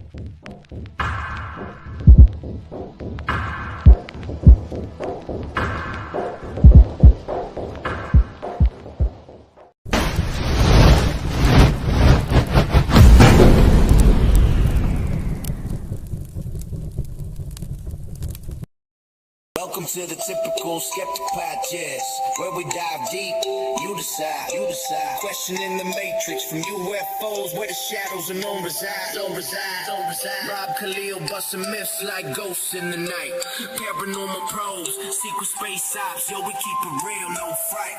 Welcome to the Typical Skeptic Podcast, where we dive deep, you decide. Questioning the matrix from UFOs, where the shadows unknown reside. Rob Khalil busting myths like ghosts in the night. Paranormal pros, secret space ops, yo, we keep it real, no fright.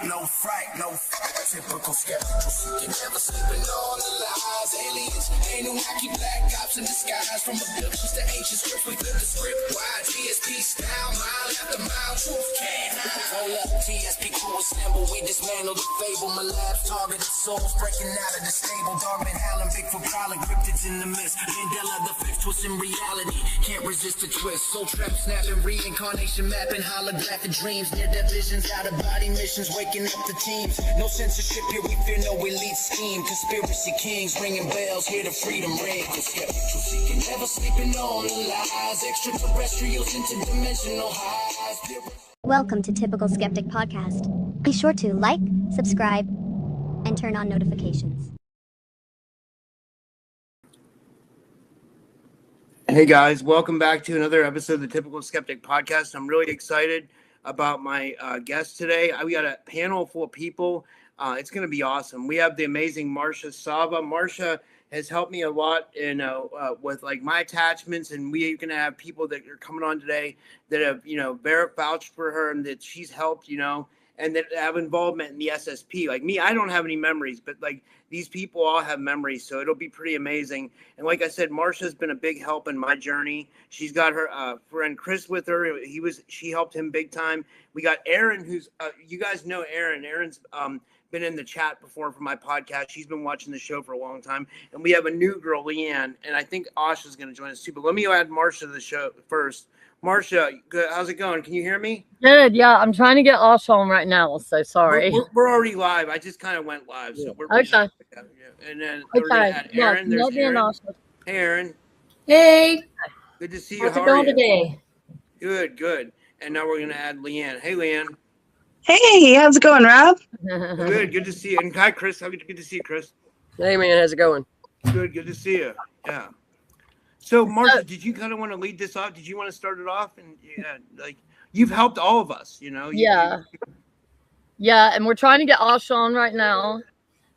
Typical skeptical seeking, never sleeping on the lies. Aliens, Anunnaki, black ops in disguise. From abductions to ancient scripts, we flip the script wide. TSP style, mile after mile, truth can't hide. Hold up, TSP crew assemble, we dismantle the fable. My lab's targeted souls breaking out of the stable. Darkman howling, Bigfoot prowling, cryptids in the mist. Mandela the fifth twist in reality, can't resist the twist. Soul trap snapping, reincarnation mapping, holographic dreams. Near-death visions, out-of-body missions, waking up the teams. No censorship here, we fear no elite scheme. Conspiracy kings ringing bells, hear the freedom ring. Skeptical seeking, never sleeping on the lies. Extraterrestrials, interdimensional highs. Welcome to Typical Skeptic Podcast. Be sure to like, subscribe, and turn on notifications. Hey guys, welcome back to another episode of the Typical Skeptic Podcast. I'm really excited about my guest today. We got a panel full of people. It's going to be awesome. We have the amazing Marcia Sava. Marcia has helped me a lot, with like my attachments, and we're going to have people that are coming on today that have, vouched for her and that she's helped, and that have involvement in the SSP. Like me, I don't have any memories, but like these people all have memories, so it'll be pretty amazing. And like I said, Marcia's been a big help in my journey. She's got her friend Chris with her. She helped him big time. We got Aaron, who's you guys know Aaron. Aaron's been in the chat before for my podcast. She's been watching the show for a long time. And we have a new girl, Leanne, and I think Asha's going to join us too. But let me add Marcia to the show first. Marcia, good. How's it going? Can you hear me? Good. Yeah, I'm trying to get Asha on right now, so sorry. We're already live. I just kind of went live, so we're okay. And then we're going to add Aaron. Yeah, There's Aaron. Hey, Aaron. Hey. Good to see you. How's How it going are you? today? Good. And now we're going to add Leanne. Hey, Leanne. Hey, how's it going, Rob? Good to see you. And hi, Chris. Good to see you, Chris. Hey, man, how's it going? Good to see you. Yeah. So, Marcia, did you kind of want to lead this off? Did you want to start it off? And you've helped all of us, Yeah, and we're trying to get Asha on right now.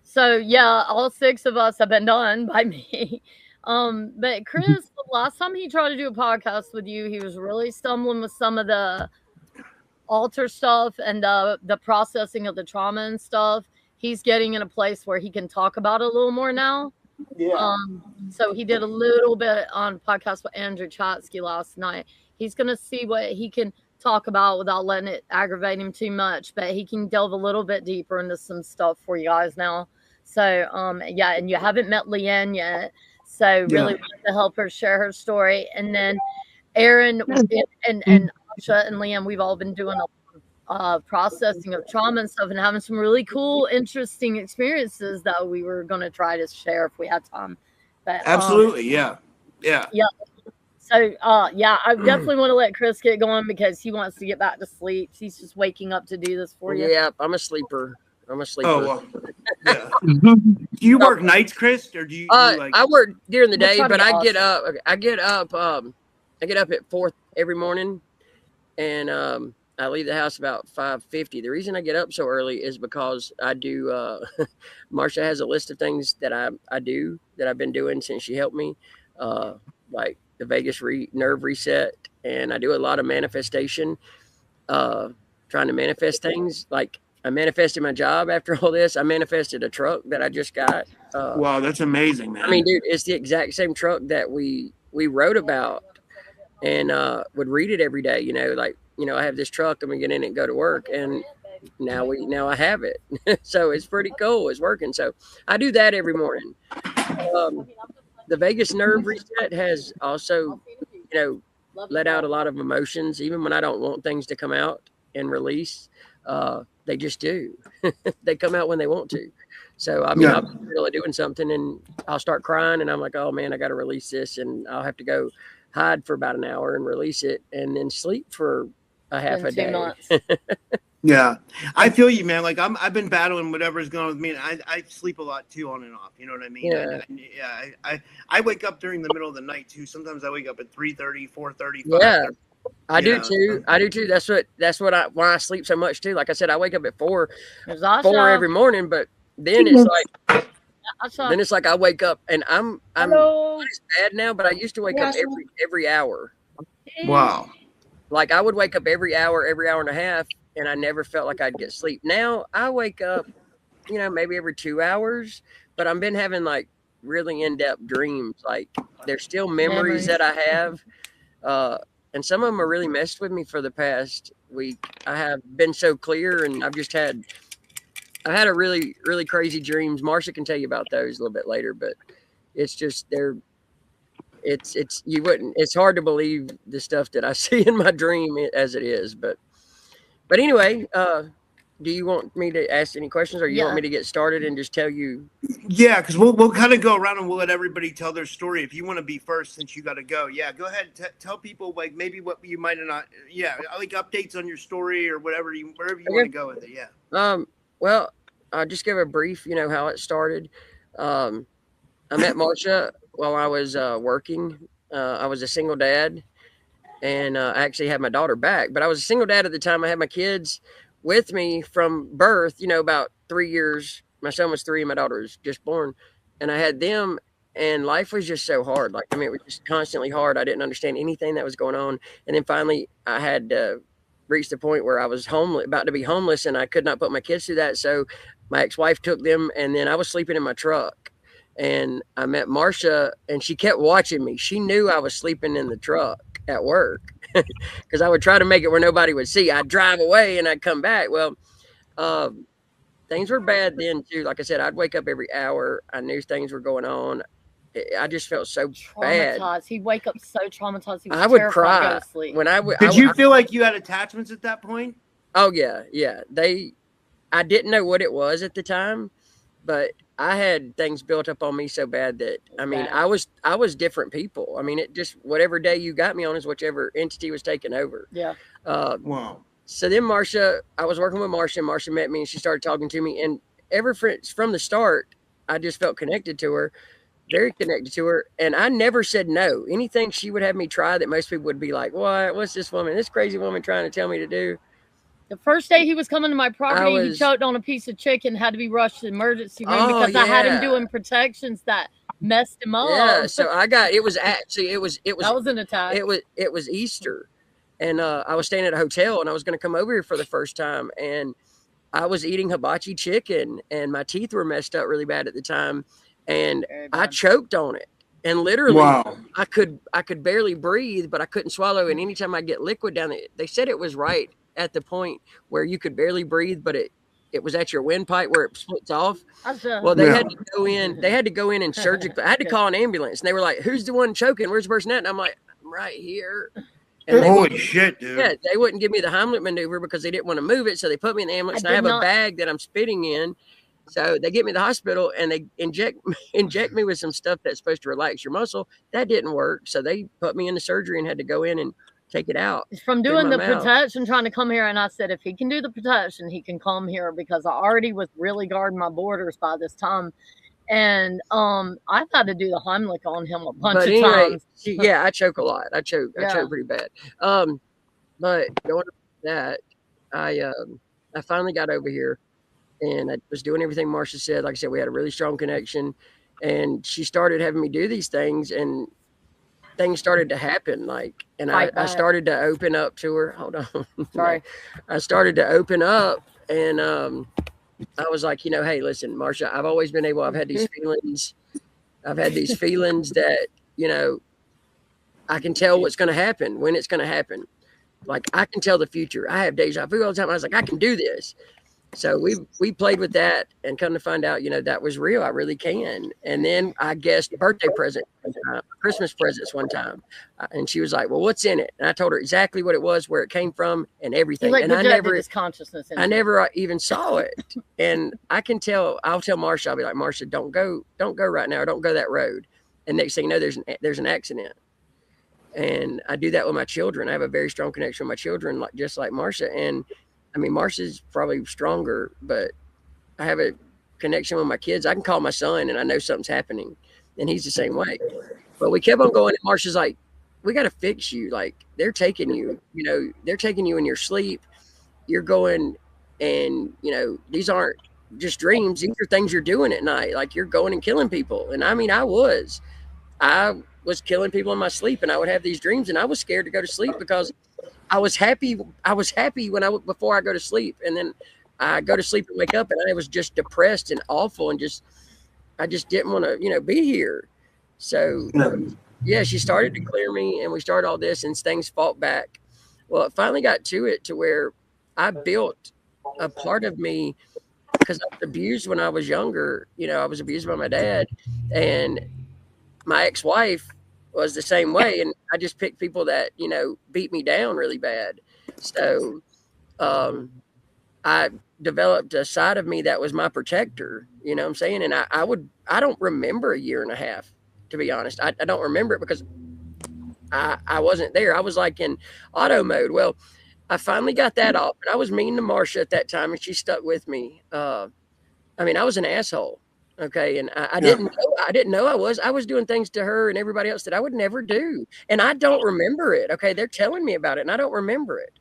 So, yeah, all 6 of us have been done by me. But Chris, the last time he tried to do a podcast with you, he was really stumbling with some of the altar stuff and the processing of the trauma and stuff. He's getting in a place where he can talk about it a little more now. Yeah. So he did a little bit on podcast with Andrew Chatsky last night. He's going to see what he can talk about without letting it aggravate him too much, but he can delve a little bit deeper into some stuff for you guys now. So, and you haven't met Leanne yet. So really want to help her share her story. And then Aaron and Asha and Leanne, we've all been doing a processing of trauma and stuff and having some really cool, interesting experiences that we were going to try to share if we had time. But, absolutely. Yeah. So, I definitely want to let Chris get going because he wants to get back to sleep. He's just waking up to do this for you. Yeah, I'm a sleeper. Oh, well, yeah. Do you work nights, Chris, or do you? I work during the day, but I get up. I get up at 4 every morning, and I leave the house about 5:50. The reason I get up so early is because I do. Marcia has a list of things that I do that I've been doing since she helped me, like the vagus nerve reset, and I do a lot of manifestation, trying to manifest things. Like I manifested my job after all this. I manifested a truck that I just got. Wow, that's amazing, man. I mean, dude, it's the exact same truck that we wrote about and would read it every day. I have this truck. I'm gonna get in it and go to work, and now I have it. So it's pretty cool. It's working. So I do that every morning. The vagus nerve reset has also, let out a lot of emotions, even when I don't want things to come out and release. They just do. They come out when they want to. So, I mean, I'll be really doing something and I'll start crying and I'm like, oh man, I got to release this. And I'll have to go hide for about an hour and release it and then sleep for a half a day. Yeah, I feel you, man. Like I've been battling whatever's going on with me. And I sleep a lot too, on and off. You know what I mean? Yeah. I wake up during the middle of the night too. Sometimes I wake up at 3:30, 4:30. Yeah, I do too. I do too. That's what why I sleep so much too. Like I said, I wake up at 4 every morning, but then it's like I wake up and I'm it's bad now, but I used to wake up every hour. Wow. Like I would wake up every hour and a half, and I never felt like I'd get sleep. Now I wake up, maybe every 2 hours, but I've been having like really in-depth dreams. Like there's still memories that I have. And some of them are really messed with me for the past week. I have been so clear and I've had a really, really crazy dreams. Marcia can tell you about those a little bit later, but it's just it's hard to believe the stuff that I see in my dream as it is. But anyway, do you want me to ask any questions or you want me to get started and just tell you? Yeah, because we'll kind of go around and we'll let everybody tell their story. If you want to be first, since you got to go, go ahead. Tell people like maybe what you might not, like updates on your story or wherever you want to go with it. Yeah. Well, I'll just give a brief, how it started. I met Marcia while I was working. I was a single dad, and I actually had my daughter back. But I was a single dad at the time. I had my kids with me from birth, about 3 years. My son was 3 and my daughter was just born. And I had them, and life was just so hard. Like, it was just constantly hard. I didn't understand anything that was going on. And then finally I had reached the point where I was about to be homeless, and I could not put my kids through that. So my ex-wife took them, and then I was sleeping in my truck. And I met Marcia, and she kept watching me. She knew I was sleeping in the truck at work because I would try to make it where nobody would see. I'd drive away and I'd come back. Well, things were bad then too. Like I said, I'd wake up every hour. I knew things were going on. I just felt so bad. He'd wake up so traumatized. I would cry when Did you feel like you had attachments at that point? Oh yeah. I didn't know what it was at the time, but I had things built up on me so bad that I was different people. It just whatever day you got me on is whichever entity was taking over. Yeah. Wow. So then I was working with Marcia, and Marcia met me, and she started talking to me, and ever from the start, I just felt connected to her, very connected to her, and I never said no. Anything she would have me try that most people would be like, what's this crazy woman trying to tell me to do? The first day he was coming to my property, he choked on a piece of chicken, had to be rushed to the emergency room because I had him doing protections that messed him up. Yeah, so it was that was an attack. It was Easter, and I was staying at a hotel, and I was going to come over here for the first time, and I was eating hibachi chicken, and my teeth were messed up really bad at the time, and I choked on it. And literally, I could barely breathe, but I couldn't swallow. And anytime I get liquid down there, they said it was right at the point where you could barely breathe, but it was at your windpipe where it splits off. Well, they had to go in. They had to go in and surgically. I had to call an ambulance, and they were like, "Who's the one choking? Where's the person at?" And I'm like, "I'm right here." And holy shit, dude! Yeah, they wouldn't give me the Heimlich maneuver because they didn't want to move it, so they put me in the ambulance. And I have a bag that I'm spitting in. So they get me to the hospital and they inject me with some stuff that's supposed to relax your muscle. That didn't work. So they put me into surgery and had to go in and take it out. From doing the protection, trying to come here. And I said, if he can do the protection, he can come here because I already was really guarding my borders by this time. And I've had to do the Heimlich on him a bunch of times. Yeah, I choke a lot. I choke pretty bad. But going to that, I finally got over here. And I was doing everything Marcia said. Like I said, we had a really strong connection. And she started having me do these things. And things started to happen. I started to open up to her. Hold on. Sorry. I started to open up. And I was like, hey, listen, Marcia, I've always been I've had these feelings. I've had these feelings that, I can tell what's going to happen, when it's going to happen. Like, I can tell the future. I have deja vu all the time. I was like, I can do this. So we played with that and come to find out, that was real. I really can. And then I guessed birthday present, Christmas presents one time. And she was like, well, what's in it? And I told her exactly what it was, where it came from and everything. And I never even saw it. And I'll tell Marcia, I'll be like, Marcia, don't go right now, or don't go that road. And next thing you know, there's an accident. And I do that with my children. I have a very strong connection with my children, just like Marcia. And I mean, Marcia's probably stronger, but I have a connection with my kids. I can call my son and I know something's happening, and he's the same way. But we kept on going, and Marcia's like, we got to fix you. Like, they're taking you, they're taking you in your sleep. You're going, and, these aren't just dreams. These are things you're doing at night. Like, you're going and killing people. And I mean, I was killing people in my sleep, and I would have these dreams, and I was scared to go to sleep because I was happy before I go to sleep, and then I go to sleep and wake up, and I was just depressed and awful, and I just didn't want to, be here. So yeah, she started to clear me, and we started all this, and things fought back. Well, it finally got to where I built a part of me, because I was abused when I was younger. I was abused by my dad, and my ex-wife was the same way. And I just picked people that, beat me down really bad. So I developed a side of me that was my protector, you know what I'm saying? And I don't remember a year and a half, to be honest. I don't remember it because I wasn't there. I was like in auto mode. Well, I finally got that off, and I was mean to Marcia at that time, and she stuck with me. I was an asshole. Okay. And I didn't know I was doing things to her and everybody else that I would never do. And I don't remember it. Okay. They're telling me about it, and I don't remember it.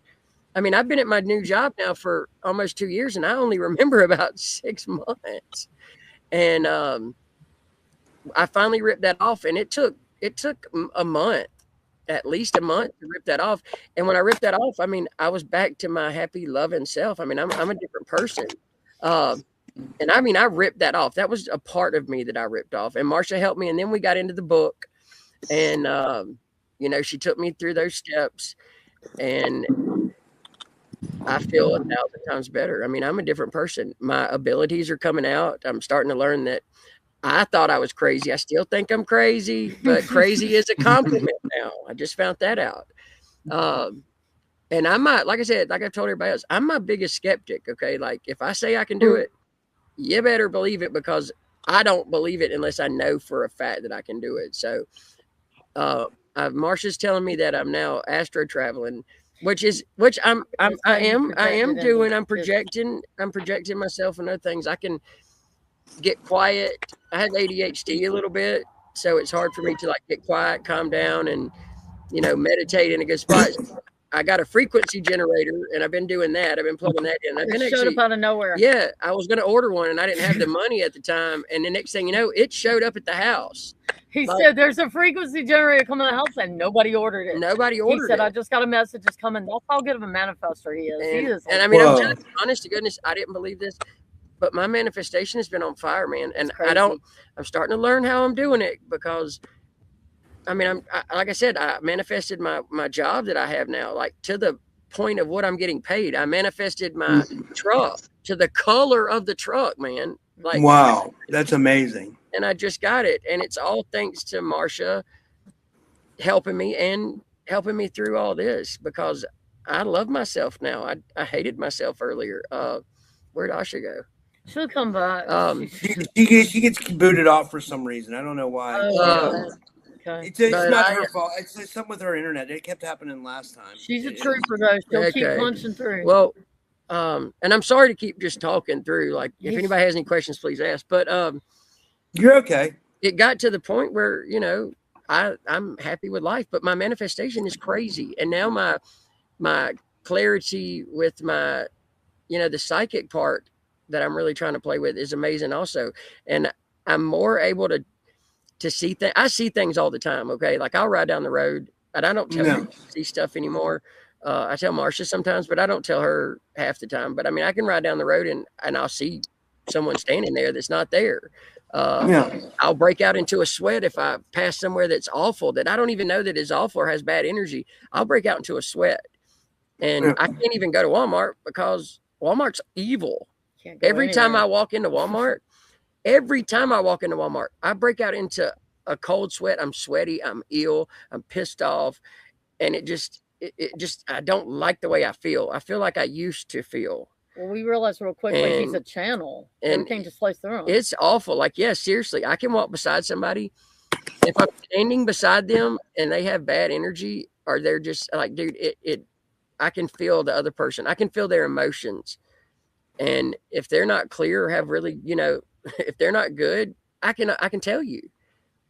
I mean, I've been at my new job now for almost 2 years, and I only remember about 6 months. And I finally ripped that off, and it took a month, at least a month, to rip that off. And when I ripped that off, I mean, I was back to my happy, loving self. I mean, I'm a different person. And I mean, I ripped that off. That was a part of me that I ripped off. And Marcia helped me. And then we got into the book. And, she took me through those steps. And I feel 1,000 times better. I mean, I'm a different person. My abilities are coming out. I'm starting to learn that I thought I was crazy. I still think I'm crazy, but crazy is a compliment now. I just found that out. And I might, like I said, like I've told everybody else, I'm my biggest skeptic. Okay. Like, if I say I can do it, you better believe it, because I don't believe it unless I know for a fact that I can do it. So, Marcia's telling me that I'm now astro traveling, which I am doing. I'm projecting myself and other things. I can get quiet. I have ADHD a little bit, so it's hard for me to like get quiet, calm down, and, meditate in a good spot. I got a frequency generator, and I've been doing that. I've been plugging that in. It showed up out of nowhere. Yeah, I was going to order one, and I didn't have the money at the time. And the next thing you know, it showed up at the house. He said, "There's a frequency generator coming to the house," and nobody ordered it. He said, "I just got a message. It's coming." That's how good of a manifestor he is. And I mean, I'm just, honest to goodness, I didn't believe this, but my manifestation has been on fire, man. And I'm starting to learn how I'm doing it, because I mean, like I said, I manifested my job that I have now, like to the point of what I'm getting paid. I manifested my truck to the color of the truck, man. Like, wow, that's amazing. And I just got it. And it's all thanks to Marcia helping me through all this, because I love myself now. I hated myself earlier. Where'd Asha go? She'll come back. She gets booted off for some reason. I don't know why. Okay. It's not her fault. It's something with her internet. It kept happening last time. She's a trooper, though. She'll keep punching through. Well, and I'm sorry to keep just talking through. Like, if anybody has any questions, please ask. But you're okay. It got to the point where, I'm happy with life, but my manifestation is crazy. And now my clarity with my, the psychic part that I'm really trying to play with is amazing also. And I'm more able to see things. I see things all the time. Okay. Like, I'll ride down the road, and I don't tell her to see stuff anymore. I tell Marcia sometimes, but I don't tell her half the time. But I mean, I can ride down the road and I'll see someone standing there that's not there. I'll break out into a sweat if I pass somewhere that's awful, that I don't even know that is awful or has bad energy. I'll break out into a sweat, and I can't even go to Walmart because Walmart's evil. Every time I walk into Walmart, I break out into a cold sweat. I'm sweaty. I'm ill. I'm pissed off. And it just, I don't like the way I feel. I feel like I used to feel. Well, we realized real quickly he's a channel. Everything just flows through him. It's awful. Like, yeah, seriously, I can walk beside somebody. If I'm standing beside them and they have bad energy, or they're just like, dude, I can feel the other person. I can feel their emotions. And if they're not clear or have really, if they're not good, I can tell you.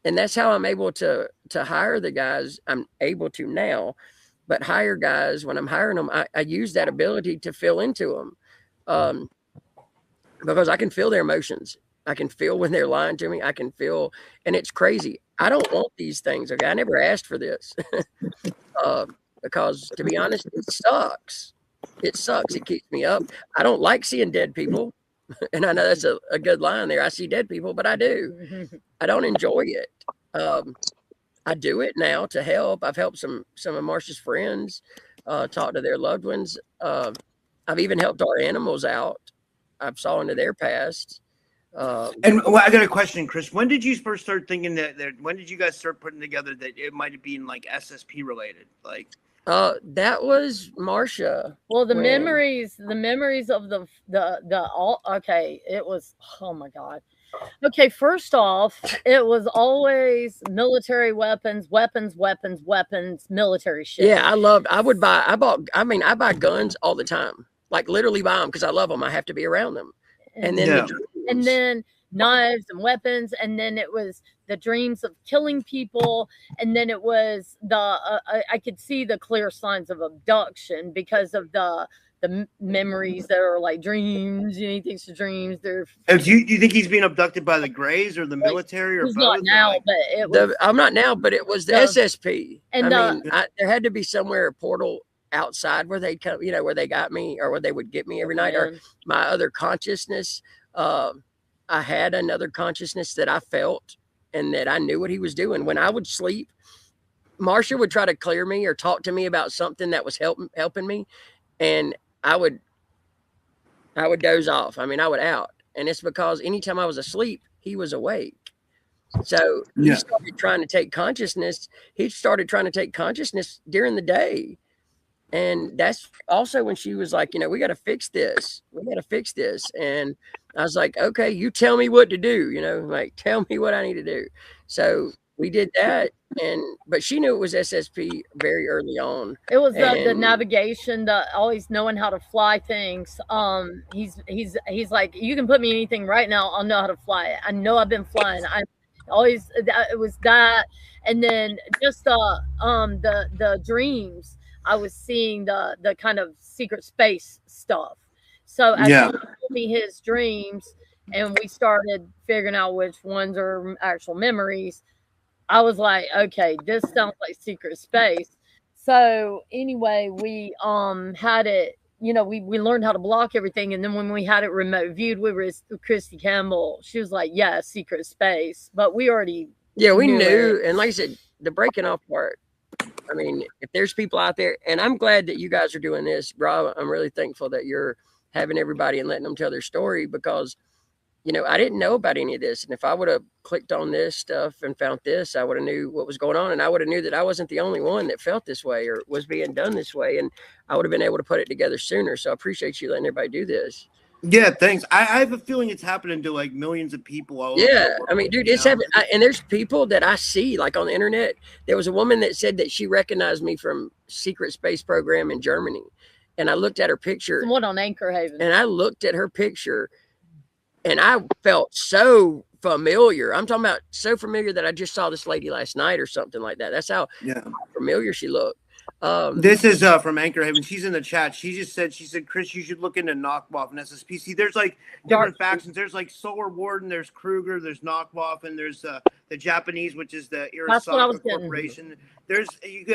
And that's how I'm able to hire the guys. I'm able to now, but hire guys, when I'm hiring them, I use that ability to feel into them. Because I can feel their emotions. I can feel when they're lying to me. I can feel, and it's crazy. I don't want these things. Okay. I never asked for this because, to be honest, it sucks. It sucks. It keeps me up. I don't like seeing dead people. And I know that's a good line there. I see dead people, but I do. I don't enjoy it. I do it now to help. I've helped some of Marcia's friends talk to their loved ones. I've even helped our animals out. I've saw into their past. And I got a question, Chris. When did you first start thinking that when did you guys start putting together that it might have been like SSP related? Like, that was Marcia. Well, the memories of the all. Okay, it was. Oh my God. Okay, first off, it was always military weapons, military shit. Yeah, I buy guns all the time. Like literally buy them because I love them. I have to be around them. And then knives and weapons, and then it was the dreams of killing people, and then it was I could see the clear signs of abduction because of the memories that are like dreams. He thinks the dreams. They're. Do you think he's being abducted by the Greys or the military or both? Not now, but it was. I'm not now, but it was the SSP. And there had to be somewhere a portal outside where they come, where they got me or where they would get me every night, or my other consciousness. I had another consciousness that I felt and that I knew what he was doing. When I would sleep, Marcia would try to clear me or talk to me about something that was helping me. And I would doze off. I mean, I would out. And it's because anytime I was asleep, he was awake. So he started trying to take consciousness. He started trying to take consciousness during the day. And that's also when she was like, we got to fix this. And I was like, okay, you tell me what to do, like, tell me what I need to do. So we did that. But she knew it was SSP very early on. It was the navigation, the always knowing how to fly things. He's like, you can put me anything right now. I'll know how to fly it. I know I've been flying. It was that. And then just the dreams. I was seeing the kind of secret space stuff. So as he told me his dreams and we started figuring out which ones are actual memories, I was like, okay, this sounds like secret space. So anyway, we had it, we learned how to block everything. And then when we had it remote viewed, we were with Christy Campbell. She was like, yeah, secret space. But we already we knew. And like I said, the breaking off part, I mean, if there's people out there, and I'm glad that you guys are doing this, Rob, I'm really thankful that you're having everybody and letting them tell their story because, I didn't know about any of this. And if I would have clicked on this stuff and found this, I would have knew what was going on. And I would have knew that I wasn't the only one that felt this way or was being done this way. And I would have been able to put it together sooner. So I appreciate you letting everybody do this. Yeah, thanks. I have a feeling it's happening to like millions of people all over the world. I mean, dude, it's happening. And there's people that I see like on the internet. There was a woman that said that she recognized me from Secret Space Program in Germany. And I looked at her picture. The one on Anchor Haven. And I looked at her picture and I felt so familiar. I'm talking about so familiar that I just saw this lady last night or something like that. That's how familiar she looked. This is from Anchor Haven. She's in the chat. She said, Chris, you should look into Knockwoff and SSP. See, there's like different factions. There's like Solar Warden, there's Kruger, there's Knockwoff, and there's the Japanese, which is the Arasaka Corporation. There's you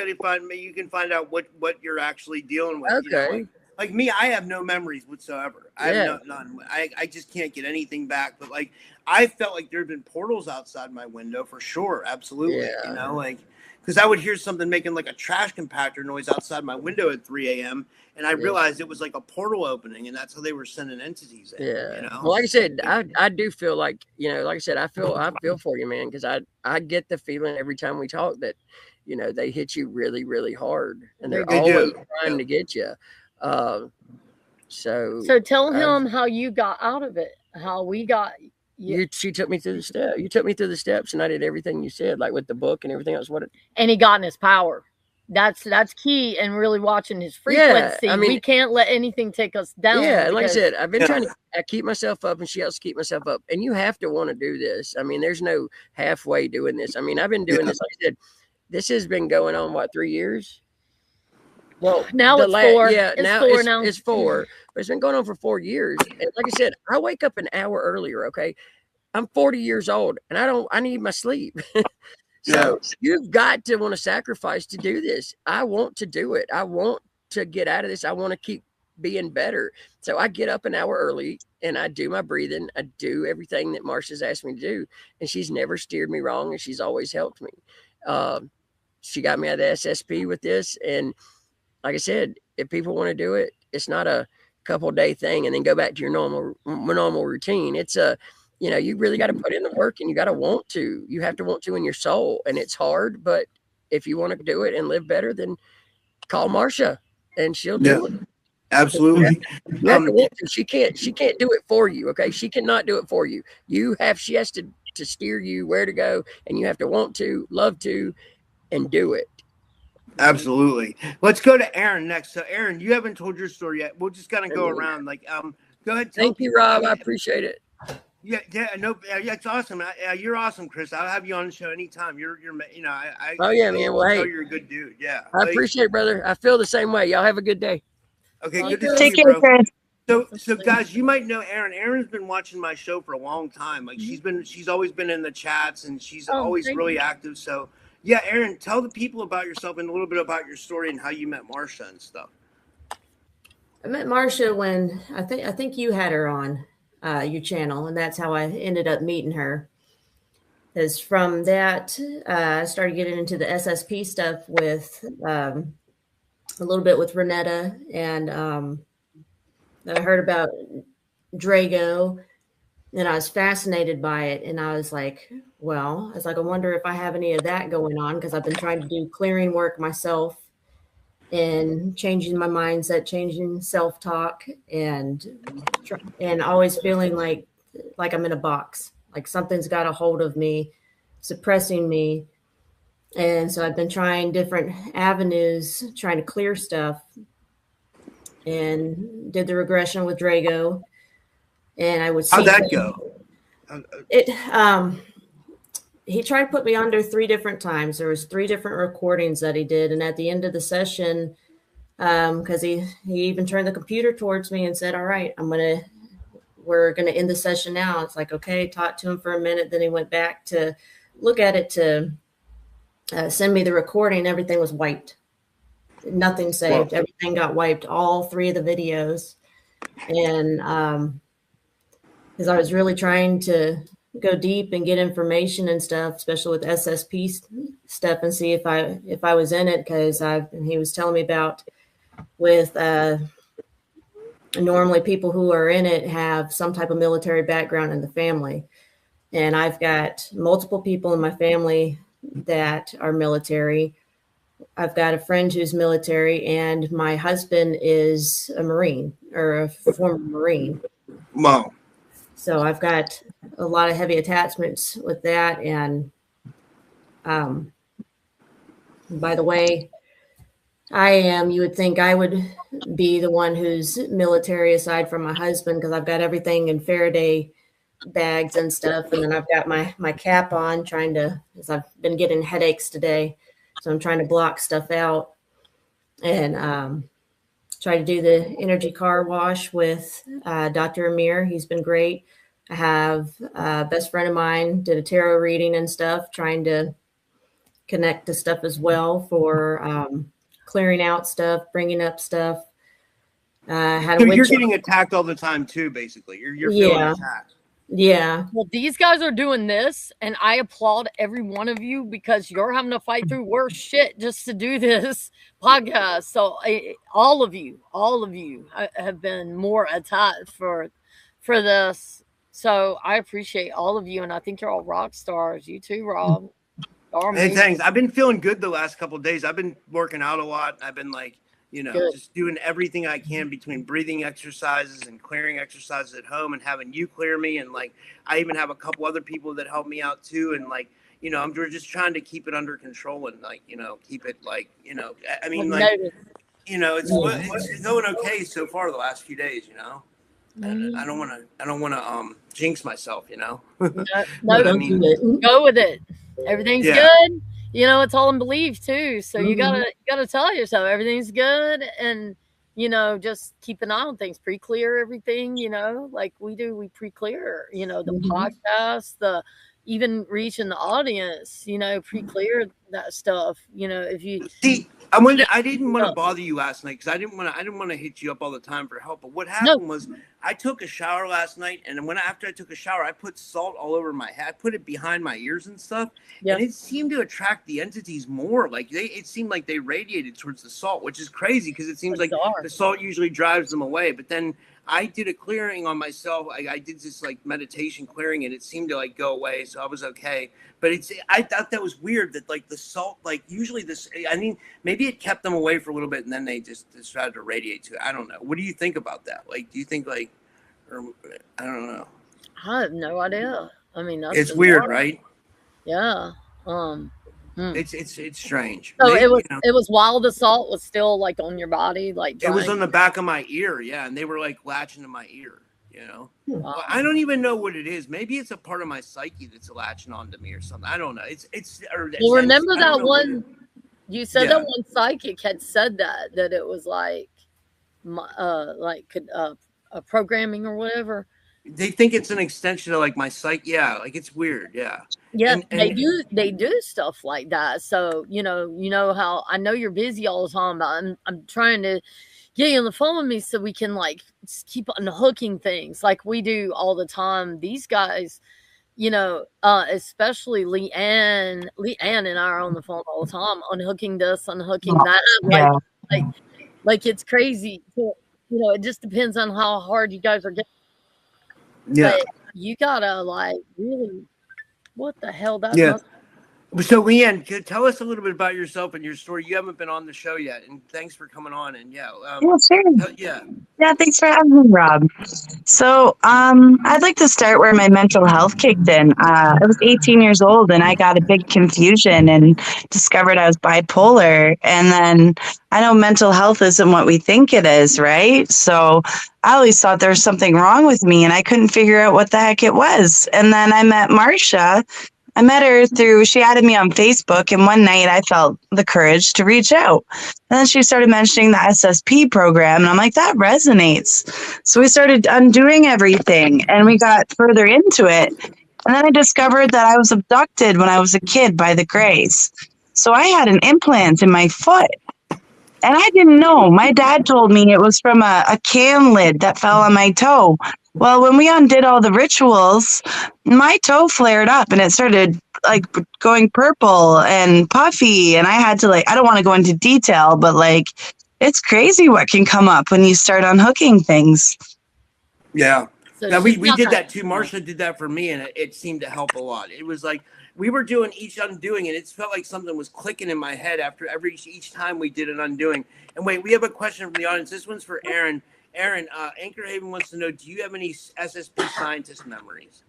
can find out what you're actually dealing with. Okay. like me, I have no memories whatsoever. I have none. I just can't get anything back. But like, I felt like there had been portals outside my window for sure. Absolutely. Yeah. You know, like, because I would hear something making like a trash compactor noise outside my window at 3 a.m. And I realized it was like a portal opening, and that's how they were sending entities in. Yeah. You know? Well, like I said, I do feel like, you know, like I said, I feel for you, man, because I get the feeling every time we talk that, you know, they hit you really, really hard, and they're always trying to get you. So tell him how you got out of it, how we got you. She took me through the steps. You took me through the steps, and I did everything you said, like with the book and everything else. And he got in his power. That's key, and really watching his frequency. Yeah, I mean, we can't let anything take us down. Yeah, and like I said, I've been trying to keep myself up, and she helps keep myself up. And you have to want to do this. I mean, there's no halfway doing this. I mean, I've been doing this. Like I said, this has been going on 3 years. Well, now it's 4. Yeah, it's 4. But it's been going on for 4 years. And like I said, I wake up an hour earlier. Okay, I'm 40 years old, and I need my sleep. So you've got to want to sacrifice to do this. I want to do it. I want to get out of this. I want to keep being better. So I get up an hour early and I do my breathing. I do everything that Marcia's asked me to do. And she's never steered me wrong, and she's always helped me. She got me out of the SSP with this. And like I said, if people want to do it, it's not a couple day thing and then go back to your normal routine. It's you know, you really got to put in the work, and you got to want to. You have to want to in your soul, and it's hard. But if you want to do it and live better, then call Marcia, and she'll do it. Absolutely. You have to want to. She can't do it for you. Okay, she cannot do it for you. She has to steer you where to go, and you have to want to, love to, and do it. Absolutely. Let's go to Aaron next. So, Aaron, you haven't told your story yet. We'll just kind of go around. Like, go ahead. Thank you, Rob. I appreciate it. Yeah, it's awesome. You're awesome, Chris. I'll have you on the show anytime. You're, you know, oh yeah, man. Well, hey, you're a good dude. Yeah, I appreciate it, brother. I feel the same way. Y'all have a good day. Okay, good to see you, bro. So guys, you might know Aaron. Aaron's been watching my show for a long time. Like she's always been in the chats, and she's always really active. So yeah, Aaron, tell the people about yourself and a little bit about your story and how you met Marcia and stuff. I met Marcia when I think you had her on your channel, and that's how I ended up meeting her. Is from that I started getting into the SSP stuff with a little bit with Renetta, and I heard about Drago, and I was fascinated by it, and I was like, I wonder if I have any of that going on, because I've been trying to do clearing work myself and changing my mindset, changing self-talk, and always feeling like I'm in a box, like something's got a hold of me, suppressing me. And so I've been trying different avenues, trying to clear stuff, and did the regression with Drago. And I would see how'd that go? He tried to put me under 3 different times. There was 3 different recordings that he did. And at the end of the session, because he even turned the computer towards me and said, all right, we're going to end the session now. It's like, okay, talked to him for a minute. Then he went back to look at it to send me the recording. Everything was wiped. Nothing saved. Wow. Everything got wiped. All 3 of the videos. And because I was really trying to go deep and get information and stuff, especially with SSP stuff, and see if I was in it, because he was telling me about with normally people who are in it have some type of military background in the family, and I've got multiple people in my family that are military. I've got a friend who's military, and my husband is a Marine, or a former Marine. Wow. So I've got a lot of heavy attachments with that. And by the way, you would think I would be the one who's military aside from my husband, because I've got everything in Faraday bags and stuff. And then I've got my cap on, because I've been getting headaches today. So I'm trying to block stuff out, and try to do the energy car wash with Dr. Amir. He's been great. I have a best friend of mine did a tarot reading and stuff, trying to connect to stuff as well for clearing out stuff, bringing up stuff. So you're getting attacked all the time too, basically. You're feeling attacked. Yeah. Well, these guys are doing this, and I applaud every one of you because you're having to fight through worse shit just to do this podcast. So all of you have been more attacked for this. So I appreciate all of you, and I think you're all rock stars. You too, Rob. Hey, thanks. I've been feeling good the last couple of days. I've been working out a lot. I've been just doing everything I can between breathing exercises and clearing exercises at home and having you clear me. And I even have a couple other people that help me out too. And we're just trying to keep it under control and keep it it's going okay so far the last few days, And I don't want to jinx myself, No, go with it. Everything's good. It's all in belief too. So you gotta tell yourself everything's good, and just keep an eye on things. Pre-clear everything. Like we do. We pre-clear. The podcast, the even reaching the audience. Pre-clear that stuff. If you see. I didn't want to bother you last night because I didn't want to hit you up all the time for help. But what happened was I took a shower last night, and after I took a shower, I put salt all over my head. I put it behind my ears and stuff, and it seemed to attract the entities more. It seemed like they radiated towards the salt, which is crazy because it seems like the salt usually drives them away. But then I did a clearing on myself. I did this meditation clearing, and it seemed to go away, so I was okay. But I thought that was weird that the salt, usually maybe it kept them away for a little bit and then they just started to radiate to it. I don't know. What do you think about that? Do you think or I don't know. I have no idea. I mean, that's it's weird, right? Yeah. It's strange. So maybe, it was while the salt was still on your body, it was on the back of my ear, and they were latching to my ear. Well, I don't even know what it is. Maybe it's a part of my psyche that's latching onto me or something. I don't know. Remember that one? You said that one psychic had said that it was programming or whatever. They think it's an extension of my psyche. Yeah, it's weird. Yeah. Yeah, and they do stuff like that. So you know how I know you're busy all the time, but I'm trying to get you on the phone with me so we can keep unhooking things like we do all the time. These guys, especially Leanne and I are on the phone all the time, unhooking this, unhooking that. It's crazy. It just depends on how hard you guys are getting. Yeah. But you gotta really, what the hell? So Leanne, tell us a little bit about yourself and your story. You haven't been on the show yet, and thanks for coming on. And sure. Thanks for having me, Rob. So I'd like to start where my mental health kicked in. I was 18 years old and I got a big confusion and discovered I was bipolar. And then I know mental health isn't what we think it is, right? So I always thought there was something wrong with me and I couldn't figure out what the heck it was. And then I met Marcia. I met her she added me on Facebook, and one night I felt the courage to reach out. And then she started mentioning the SSP program, and I'm like, that resonates. So we started undoing everything, and we got further into it. And then I discovered that I was abducted when I was a kid by the Greys. So I had an implant in my foot. And I didn't know. My dad told me it was from a can lid that fell on my toe. Well, when we undid all the rituals, my toe flared up and it started going purple and puffy. And I had to I don't want to go into detail, but it's crazy what can come up when you start unhooking things. Yeah. So we did that too. Marcia did that for me and it seemed to help a lot. It was we were doing each undoing and it felt like something was clicking in my head after each time we did an undoing. And wait, we have a question from the audience. This one's for Aaron. Aaron, Anchor Haven wants to know, do you have any SSP scientist memories?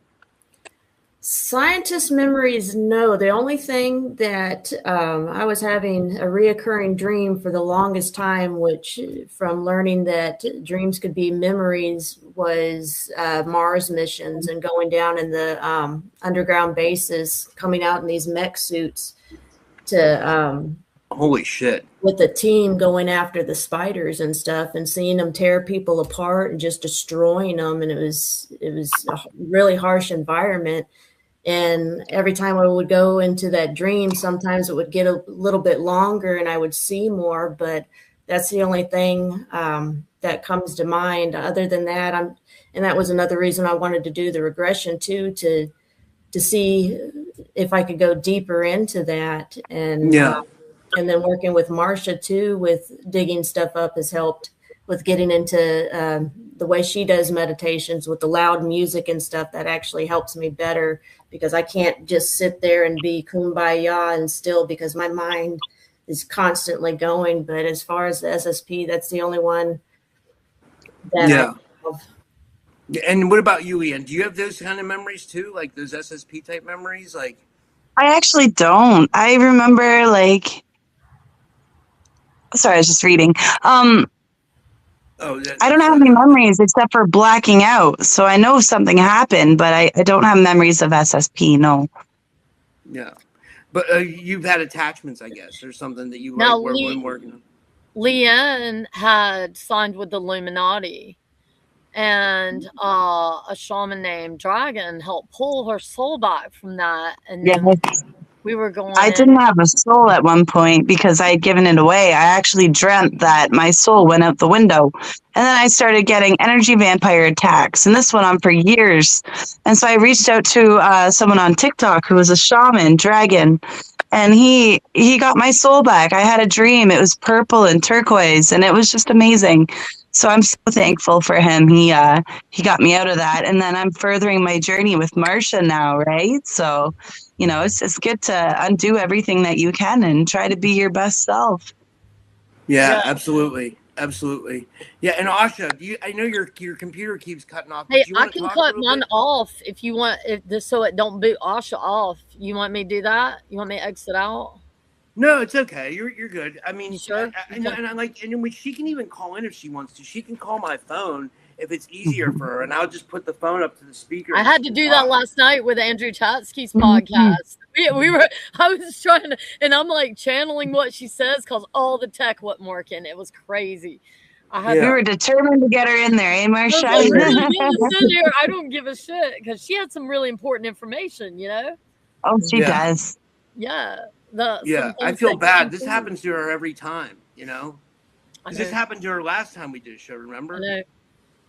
Scientist memories, no. The only thing that I was having a reoccurring dream for the longest time, which from learning that dreams could be memories, was Mars missions and going down in the underground bases, coming out in these mech suits to... holy shit. With the team going after the spiders and stuff and seeing them tear people apart and just destroying them. And it was a really harsh environment. And every time I would go into that dream, sometimes it would get a little bit longer and I would see more. But That's the only thing that comes to mind. Other than that, and that was another reason I wanted to do the regression too, to see if I could go deeper into that. And and then working with Marcia too, with digging stuff up, has helped with getting into the way she does meditations with the loud music and stuff. That actually helps me better, because I can't just sit there and be kumbaya and still, because my mind is constantly going. But as far as the SSP, that's the only one that I have. And what about you, Leanne? Do you have those kind of memories too? Like those SSP type memories? Like, I actually don't. I remember, like, sorry, I was just reading. I don't have any memories except for blacking out. So I know something happened, but I don't have memories of SSP. No. Yeah. But you've had attachments, I guess, or something that you were working on. Leanne had signed with the Illuminati, and a shaman named Dragon helped pull her soul back from that. And then we were going. I didn't have a soul at one point because I had given it away. I actually dreamt that my soul went out the window. And then I started getting energy vampire attacks. And this went on for years. And so I reached out to someone on TikTok who was a shaman, Dragon. And he got my soul back. I had a dream. It was purple and turquoise. And it was just amazing. So I'm so thankful for him. He got me out of that. And then I'm furthering my journey with Marcia now, right? So, you know, it's good to undo everything that you can and try to be your best self. Yeah. Absolutely. Absolutely. Yeah. And Asha, I know your computer keeps cutting off. Hey, I can cut mine off if you want, so it don't boot Asha off. You want me to do that? You want me to exit out? No, it's okay. You're good. I mean, sure. And she can even call in if she wants to. She can call my phone if it's easier for her, and I'll just put the phone up to the speaker. I had to do that last night with Andrew Chatsky's podcast. I was trying to, and I'm like channeling what she says because all the tech wasn't working. It was crazy. We were determined to get her in there, eh, Marcia? I don't give a shit, because she had some really important information, you know? Oh, she does. Yeah. I feel bad. This happens to her every time, you know? This happened to her last time we did a show, remember? I know.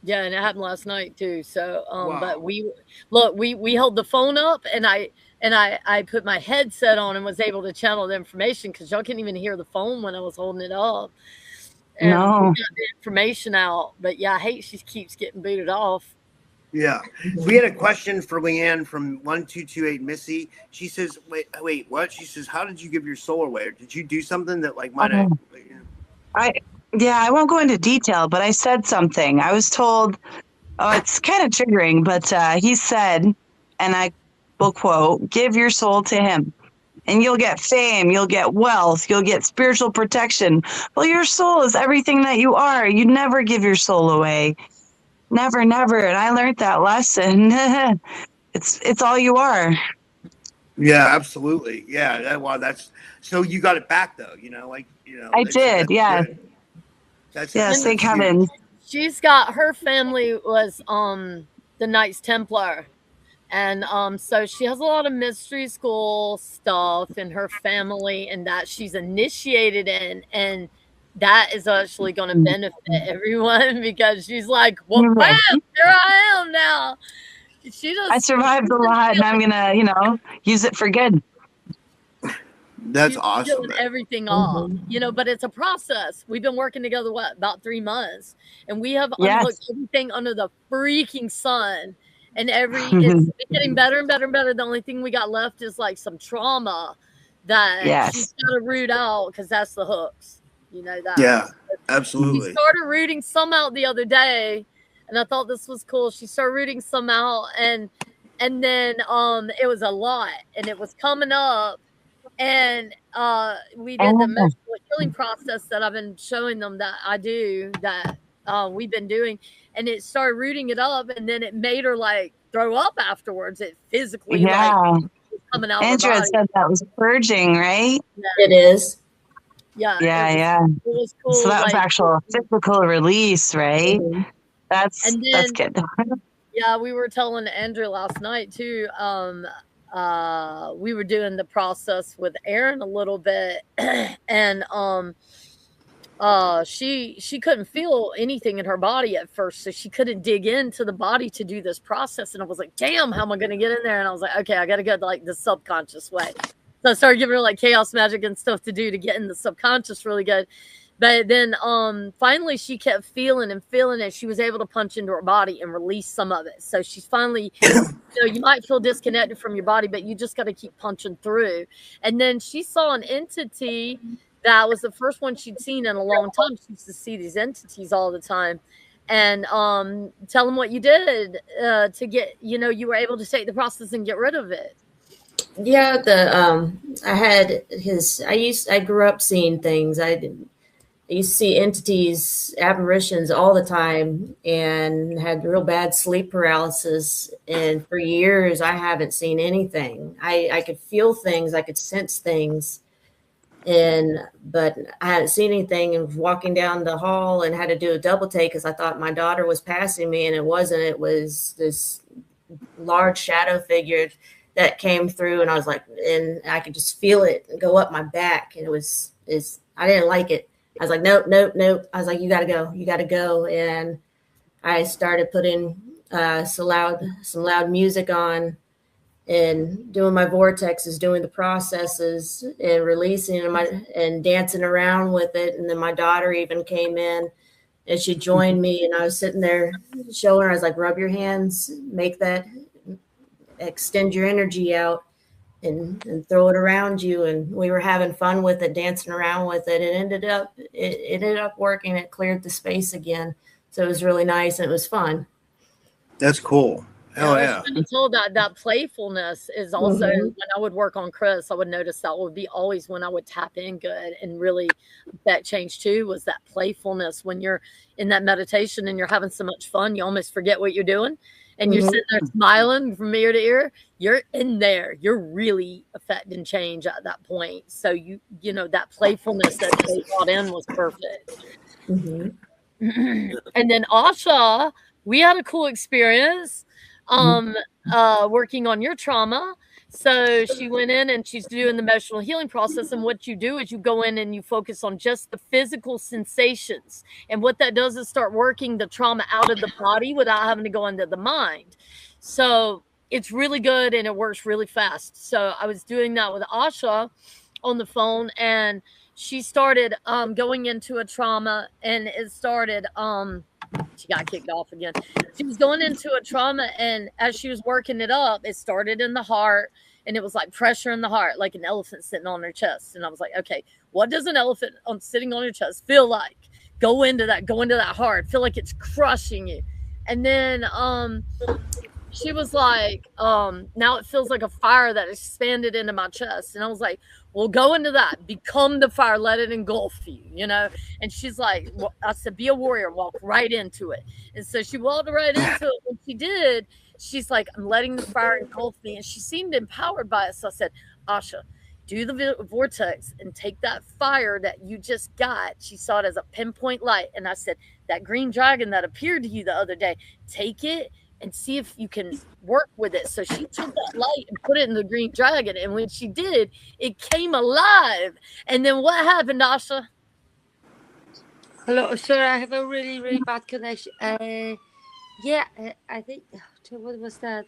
Yeah, and it happened last night too. So, wow. But we held the phone up, and I put my headset on and was able to channel the information, because y'all couldn't even hear the phone when I was holding it up. And we got the information out. But yeah, I hate she keeps getting booted off. Yeah. We had a question for Leanne from 1228 Missy. She says, wait, what? She says, how did you give your soul away? Or did you do something that might have... I won't go into detail, but I said something. I was told, it's kind of triggering, but he said, and I will quote, give your soul to him and you'll get fame, you'll get wealth, you'll get spiritual protection. Well, your soul is everything that you are. You never give your soul away. Never, never. And I learned that lesson. It's all you are. Yeah, absolutely. Yeah. Wow. So you got it back though, I did. Yeah. Thank heaven. She's got, her family was the Knights Templar. And so she has a lot of mystery school stuff in her family, and that she's initiated in, and that is actually going to benefit everyone, because she's like, well, bam, here I am now. I survived a lot, and I'm gonna, use it for good. That's awesome. Doing everything off, but it's a process. We've been working together about 3 months, and we have unhooked everything under the freaking sun. And it's getting better and better and better. The only thing we got left is like some trauma that she's got to root out, because that's the hooks. You know that. Yeah, absolutely. She started rooting some out the other day, and I thought this was cool. She started rooting some out, and then it was a lot, and it was coming up, and we did the mental healing process that I've been showing them that I do, that we've been doing, and it started rooting it up, and then it made her like throw up afterwards. It physically coming out. Andrew had said that was purging, right? Yeah. It is. Yeah. It was cool. So that was actual physical release, right? Mm-hmm. That's good. Yeah, we were telling Andrew last night too. We were doing the process with Aaron a little bit, and she couldn't feel anything in her body at first, so she couldn't dig into the body to do this process. And I was like, damn, how am I going to get in there? And I was like, okay, I got to go like the subconscious way. So I started giving her like chaos magic and stuff to do to get in the subconscious really good. But then finally she kept feeling and she was able to punch into her body and release some of it. So she's finally, you might feel disconnected from your body, but you just got to keep punching through. And then she saw an entity that was the first one she'd seen in a long time. She used to see these entities all the time. And tell them what you did to get, you were able to take the process and get rid of it. Yeah, I grew up seeing things. I used to see entities, apparitions all the time, and had real bad sleep paralysis. And for years, I haven't seen anything. I could feel things, I could sense things, but I hadn't seen anything. And walking down the hall and had to do a double take because I thought my daughter was passing me, and it wasn't. It was this large shadow figure that came through, and I was like, and I could just feel it go up my back, and I didn't like it. I was like, nope. I was like, you gotta go. And I started putting some loud music on and doing my vortexes, doing the processes and releasing and dancing around with it. And then my daughter even came in and she joined me, and I was sitting there showing her, I was like, rub your hands, extend your energy out and throw it around you. And we were having fun with it, dancing around with it. It ended up working. It cleared the space again. So it was really nice and it was fun. That's cool. Hell yeah. I was told that playfulness is also when I would work on Chris, I would notice that would be always when I would tap in good, and really that change too was that playfulness. When you're in that meditation and you're having so much fun, you almost forget what you're doing. And you're sitting there smiling from ear to ear. You're in there. You're really affecting change at that point. So you know that playfulness that they brought in was perfect. And then Asha, we had a cool experience working on your trauma. So she went in and she's doing the emotional healing process. And what you do is you go in and you focus on just the physical sensations. And what that does is start working the trauma out of the body without having to go into the mind. So it's really good and it works really fast. So I was doing that with Asha on the phone, and she started going into a trauma, and it started she got kicked off again. She was going into a trauma, and as she was working it up, it started in the heart, and it was like pressure in the heart, like an elephant sitting on her chest. And I was like, okay, what does an elephant sitting on your chest feel like? Go into that heart. Feel like it's crushing you. And then she was like, now it feels like a fire that expanded into my chest. And I was like, well, go into that. Become the fire. Let it engulf you, And she's like, well, I said, be a warrior. Walk right into it. And so she walked right into it. When she did, she's like, I'm letting the fire engulf me. And she seemed empowered by it. So I said, Asha, do the vortex and take that fire that you just got. She saw it as a pinpoint light. And I said, that green dragon that appeared to you the other day, take it and see if you can work with it. So she took that light and put it in the green dragon. And when she did, it came alive. And then what happened, Asha? Hello, sorry, I have a really, really bad connection. I think, what was that?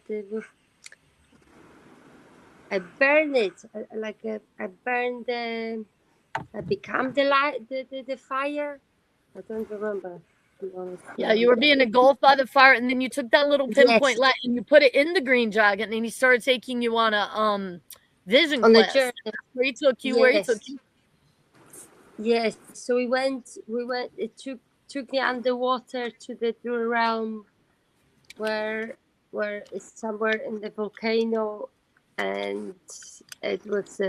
I burned it. I burned I become the light, the fire. I don't remember. Yeah, you were being engulfed by the fire, and then you took that little pinpoint light and you put it in the green dragon, and he started taking you on a vision quest. The journey. Where he took you. Yes. So we went. It took me underwater to the Druid realm, where it's somewhere in the volcano, and it was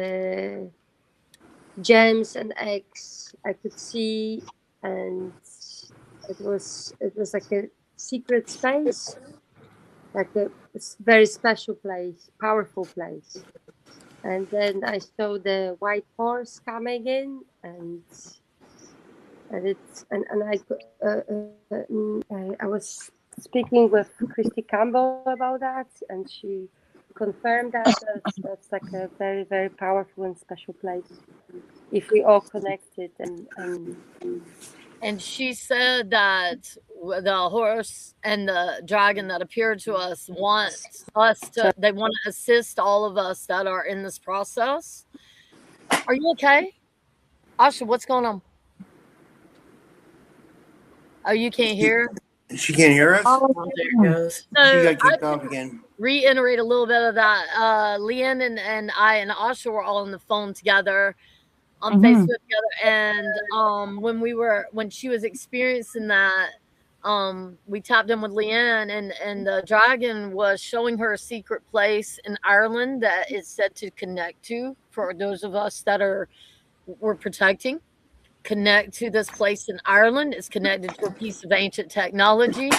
gems and eggs I could see, and it was like a secret space, like a very special place, powerful place. And then I saw the white horse coming in, and I was speaking with Christy Campbell about that, and she confirmed that that's like a very, very powerful and special place. if we all connected and she said that the horse and the dragon that appeared to us they want to assist all of us that are in this process. Are you okay? Asha, what's going on? Oh, you can't hear? She can't hear us? Oh, there it goes. So She got kicked off again. Reiterate a little bit of that. Leanne and I and Asha were all on the phone together on Facebook together, and when she was experiencing that, we tapped in with Leanne, and the dragon was showing her a secret place in Ireland that is said to connect to for those of us that we're protecting. Connect to this place in Ireland. It's connected to a piece of ancient technology.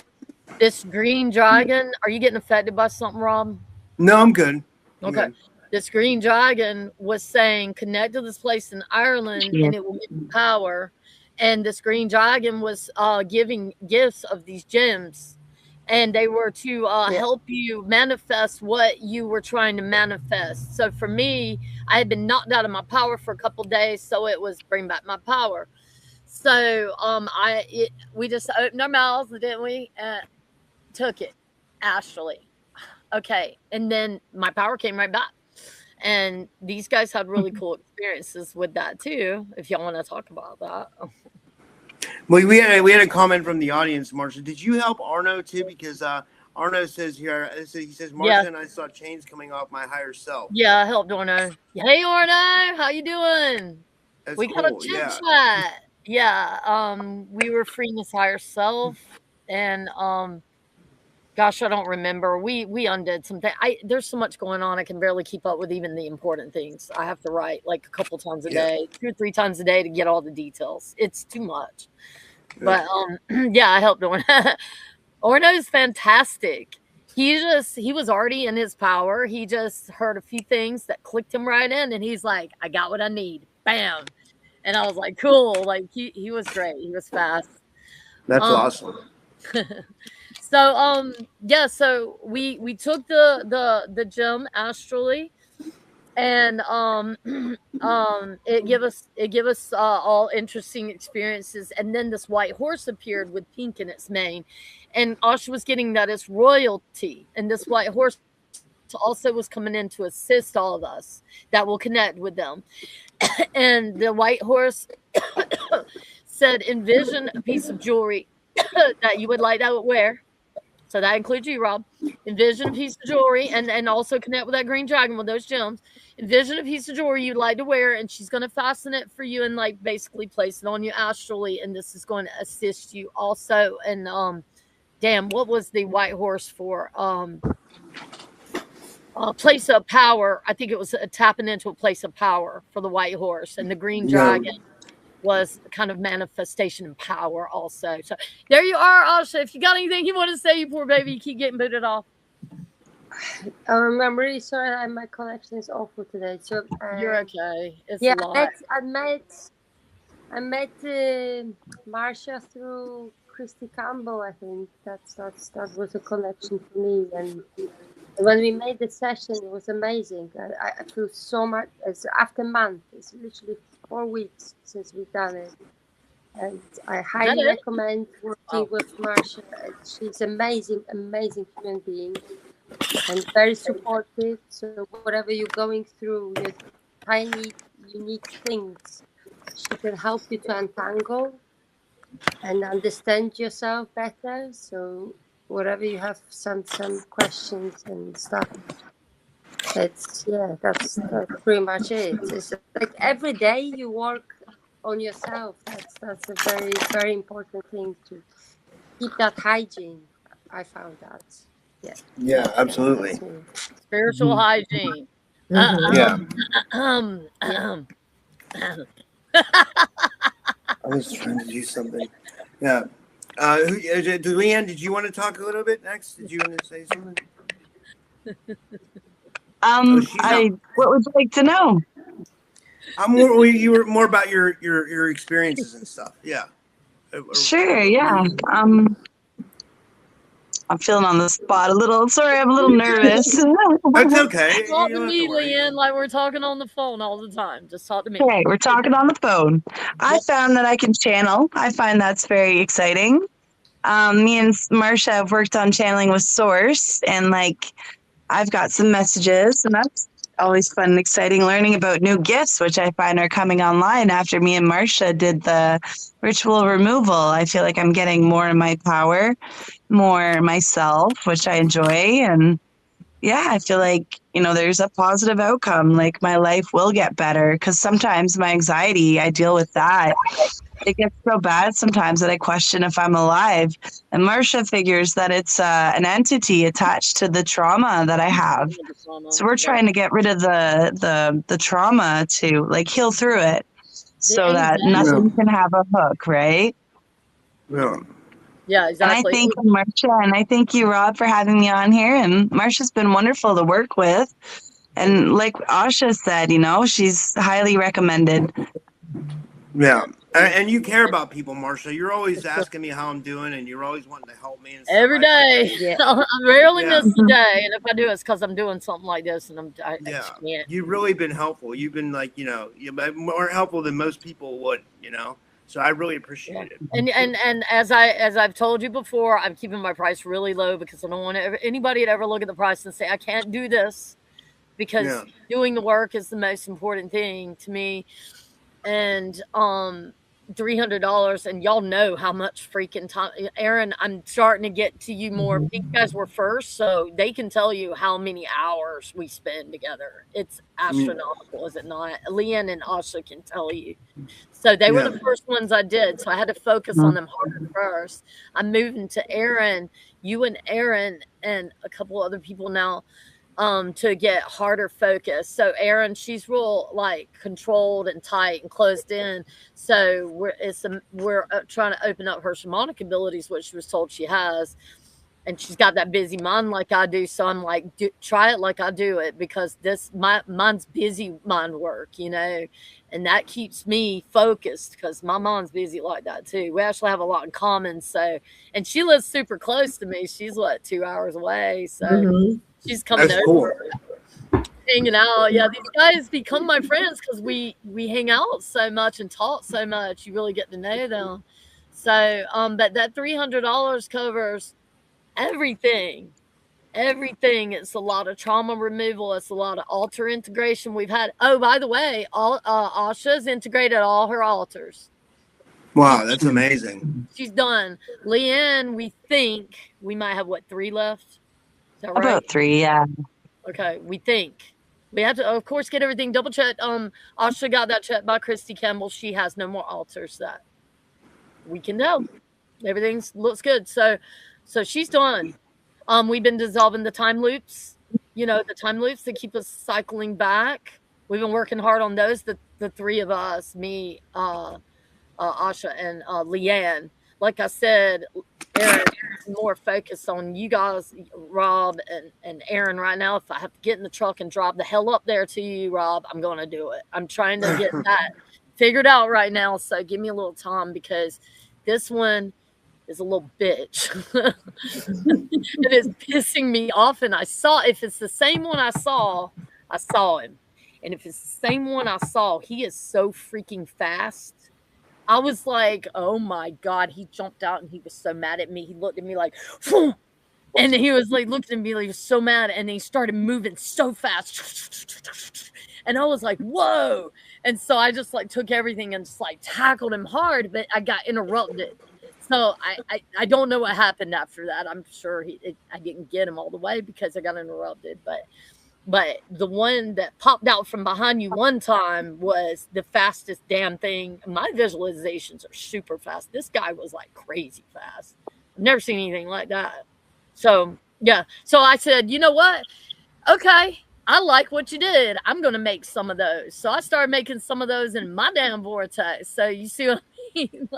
This green dragon, are you getting affected by something, Rob? No, I'm good. Okay. This green dragon was saying, connect to this place in Ireland and it will give you power. And this green dragon was giving gifts of these gems. And they were to help you manifest what you were trying to manifest. So for me, I had been knocked out of my power for a couple of days. So it was bring back my power. So we just opened our mouths, didn't we? Took it, Ashley. Okay. And then my power came right back. And these guys had really cool experiences with that too, if y'all want to talk about that. Well, we had a comment from the audience, Marcia. Did you help Arno too? Because Arno says here, he says, Marcia and I saw chains coming off my higher self. Yeah, I helped Arno. Hey, Arno, how you doing? That's we got a chit chat. Yeah, we were freeing his higher self, and gosh, I don't remember. We undid something. There's so much going on. I can barely keep up with even the important things. I have to write like a couple times a day, 2 or 3 times a day to get all the details. It's too much. But I helped Orno. Orno's fantastic. He was already in his power. He just heard a few things that clicked him right in, and he's like, I got what I need. Bam. And I was like, cool. Like he was great. He was fast. That's awesome. So so we took the gem astrally, and it give us all interesting experiences. And then this white horse appeared with pink in its mane, and Asha was getting that it's royalty, and this white horse also was coming in to assist all of us that will connect with them. And the white horse said, envision a piece of jewelry that you would like to wear. So that includes you, Rob. Envision a piece of jewelry and also connect with that green dragon with those gems. Envision a piece of jewelry you'd like to wear, and she's going to fasten it for you and like basically place it on you astrally. And this is going to assist you also. And what was the white horse for? Place of power. I think it was tapping into a place of power for the white horse, and the green dragon was kind of manifestation and power also. So there you are, Asha. If you got anything you want to say, you poor baby, you keep getting booted off. I'm really sorry. My connection is awful today. So you're okay. It's a lot. I met Marcia through Christy Campbell. I think that was a connection for me. And when we made the session, it was amazing. I feel so much. It's after a month. It's literally 4 weeks since we've done it, and I highly recommend working with Marcia. She's amazing human being, and very supportive. So whatever you're going through, your tiny, unique things, she can help you to untangle and understand yourself better. So whatever you have, some questions and stuff. That's pretty much it. It's like every day you work on yourself. That's a very, very important thing, to keep that hygiene. I found that. Yeah, absolutely. Spiritual hygiene. I was trying to do something. Yeah. Leanne, did you want to talk a little bit next? Did you want to say something? What would you like to know? You were more about your experiences and stuff. Yeah. Sure. Yeah. I'm feeling on the spot a little. Sorry, I'm a little nervous. That's okay. Talk to me, Leanne, like we're talking on the phone all the time. Just talk to me. Okay, we're talking on the phone. I found that I can channel. I find that's very exciting. Me and Marcia have worked on channeling with Source, and like I've got some messages, and that's always fun and exciting. Learning about new gifts, which I find are coming online after me and Marcia did the ritual removal. I feel like I'm getting more in my power, more myself, which I enjoy. And yeah, I feel like, there's a positive outcome. Like my life will get better, because sometimes my anxiety, I deal with that. It gets so bad sometimes that I question if I'm alive. And Marcia figures that it's an entity attached to the trauma that I have. So we're trying to get rid of the trauma to like heal through it, so that nothing can have a hook, right? Yeah. Yeah, exactly. And I thank you, Marcia, and I thank you, Rob, for having me on here. And Marcia's been wonderful to work with. And like Asha said, she's highly recommended. Yeah. And you care about people, Marcia. You're always asking me how I'm doing, and you're always wanting to help me. And every day. Yeah. I rarely miss a day. And if I do, it's because I'm doing something like this, and I just can't. You've really been helpful. You've been like, you're more helpful than most people would, So I really appreciate it. And as I've told you before, I'm keeping my price really low because I don't want anybody to ever look at the price and say I can't do this, because doing the work is the most important thing to me. And $300, and y'all know how much freaking time. Aaron, I'm starting to get to you more. These guys were first, so they can tell you how many hours we spend together. It's astronomical, is it not? Leanne and Asha can tell you. So they were the first ones I did, so I had to focus on them harder first. I'm moving to Aaron, you and Aaron, and a couple other people now, to get harder focus. So Aaron, she's real like controlled and tight and closed in. So we're trying to open up her shamanic abilities, which she was told she has. And she's got that busy mind like I do. So I'm like, try it like I do it, because mine's busy mind work, and that keeps me focused because my mind's busy like that too. We actually have a lot in common. So, and she lives super close to me. She's 2 hours away. So she's coming over, hanging out. Yeah, these guys become my friends because we hang out so much and talk so much. You really get to know them. So, but that $300 covers everything. It's a lot of trauma removal. It's a lot of altar integration. We've had, by the way, Asha's integrated all her altars. Wow, that's amazing. She's done. Leanne, we think we might have 3 left. Is that right? About 3, yeah. Okay, we think. We have to, of course, get everything double checked. Asha got that checked by Christy Campbell. She has no more altars that we can tell. Everything looks good. So she's done. We've been dissolving the time loops, the time loops that keep us cycling back. We've been working hard on those, the 3 of us, me, Asha, and Leanne. Like I said, Aaron is more focused on you guys, Rob and Aaron right now. If I have to get in the truck and drive the hell up there to you, Rob, I'm going to do it. I'm trying to get that figured out right now. So give me a little time, because this one is a little bitch. It is pissing me off. And if it's the same one I saw him. And if it's the same one I saw, he is so freaking fast. I was like, oh my God, he jumped out and he was so mad at me. He looked at me like, phew! And he was like, looking at me like he was so mad. And he started moving so fast. And I was like, whoa. And so I just took everything and just tackled him hard, but I got interrupted. So I don't know what happened after that. I'm sure I didn't get him all the way because I got interrupted. But the one that popped out from behind you one time was the fastest damn thing. My visualizations are super fast. This guy was crazy fast. I've never seen anything like that. So, yeah. So I said, you know what? Okay, I like what you did. I'm going to make some of those. So I started making some of those in my damn vortex. So you see what I mean?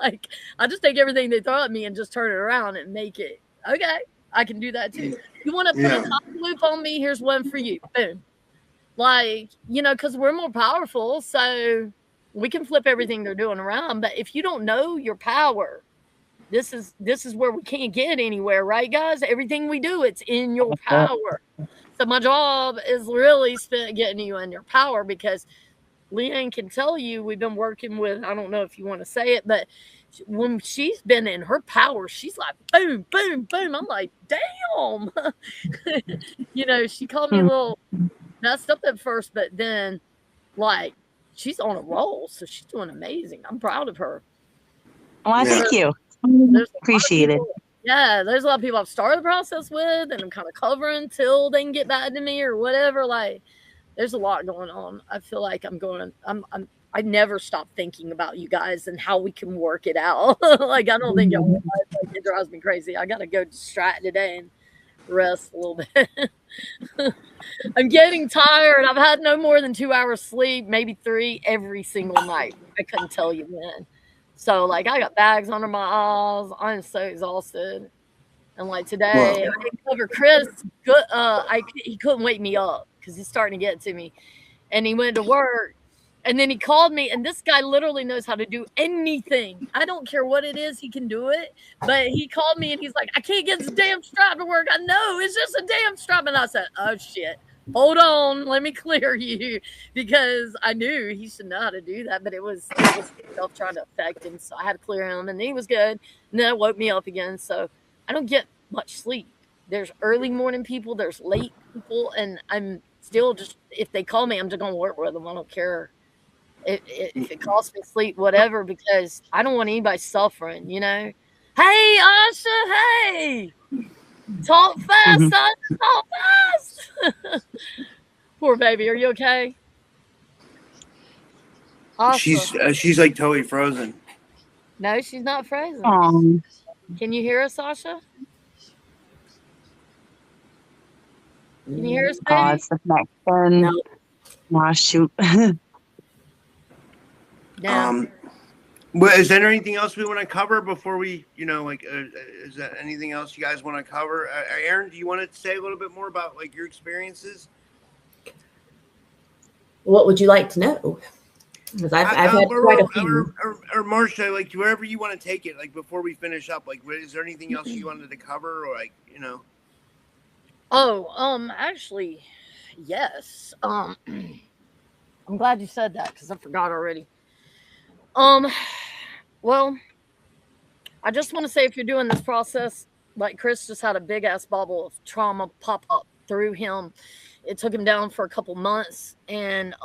I just take everything they throw at me and just turn it around and make it. Okay, I can do that too. You want to put a time loop on me? Here's one for you. Boom. Because we're more powerful, so we can flip everything they're doing around. But if you don't know your power, this is where we can't get anywhere, right, guys? Everything we do, it's in your power. So my job is really spent getting you in your power, because Leanne can tell you, we've been working with, I don't know if you want to say it, but when she's been in her power, she's like, boom, boom, boom. I'm like, damn. You know, she called me a little messed up at first, but then, like, she's on a roll. So she's doing amazing. I'm proud of her. Well, thank you. Appreciate it. Yeah, there's a lot of people I've started the process with, and I'm kind of covering till they can get back to me or whatever. Like, there's a lot going on. I feel like I never stop thinking about you guys and how we can work it out. Like, I don't think y'all realize, like, it drives me crazy. I got to go distract today and rest a little bit. I'm getting tired. I've had no more than 2 hours sleep, maybe 3 every single night. I couldn't tell you when. So, like, I got bags under my eyes. I'm so exhausted. And, like, today, I didn't cover Chris. He couldn't wake me up because he's starting to get to me. And he went to work. And then he called me, and this guy literally knows how to do anything. I don't care what it is, he can do it. But he called me, and he's like, I can't get this damn strap to work. I know, it's just a damn strap. And I said, oh, shit. Hold on, let me clear you. Because I knew he should know how to do that, but it was stuff trying to affect him. So I had to clear him, and he was good. And then it woke me up again. So I don't get much sleep. There's early morning people, there's late people, and I'm still just, if they call me, I'm just going to work with them. I don't care. If it costs me sleep, whatever, because I don't want anybody suffering, you know. Hey, Asha, hey, talk fast, Asha, talk fast. Poor baby, are you okay? Asha. She's like totally frozen. No, she's not frozen. Can you hear us, Asha? Can you hear us, baby? Oh, it's the connection. No. Oh, shoot. Well, is there anything else we want to cover before we, is there anything else you guys want to cover? Aaron, do you want to say a little bit more about, like, your experiences? What would you like to know? Because I've had quite a few. Or Marcia, like, wherever you want to take it, like, before we finish up, like, is there anything else you wanted to cover, or, like, Actually, yes. I'm glad you said that, because I forgot already. Well, I just want to say, if you're doing this process, like Chris just had a big ass bubble of trauma pop up through him. It took him down for a couple months, and,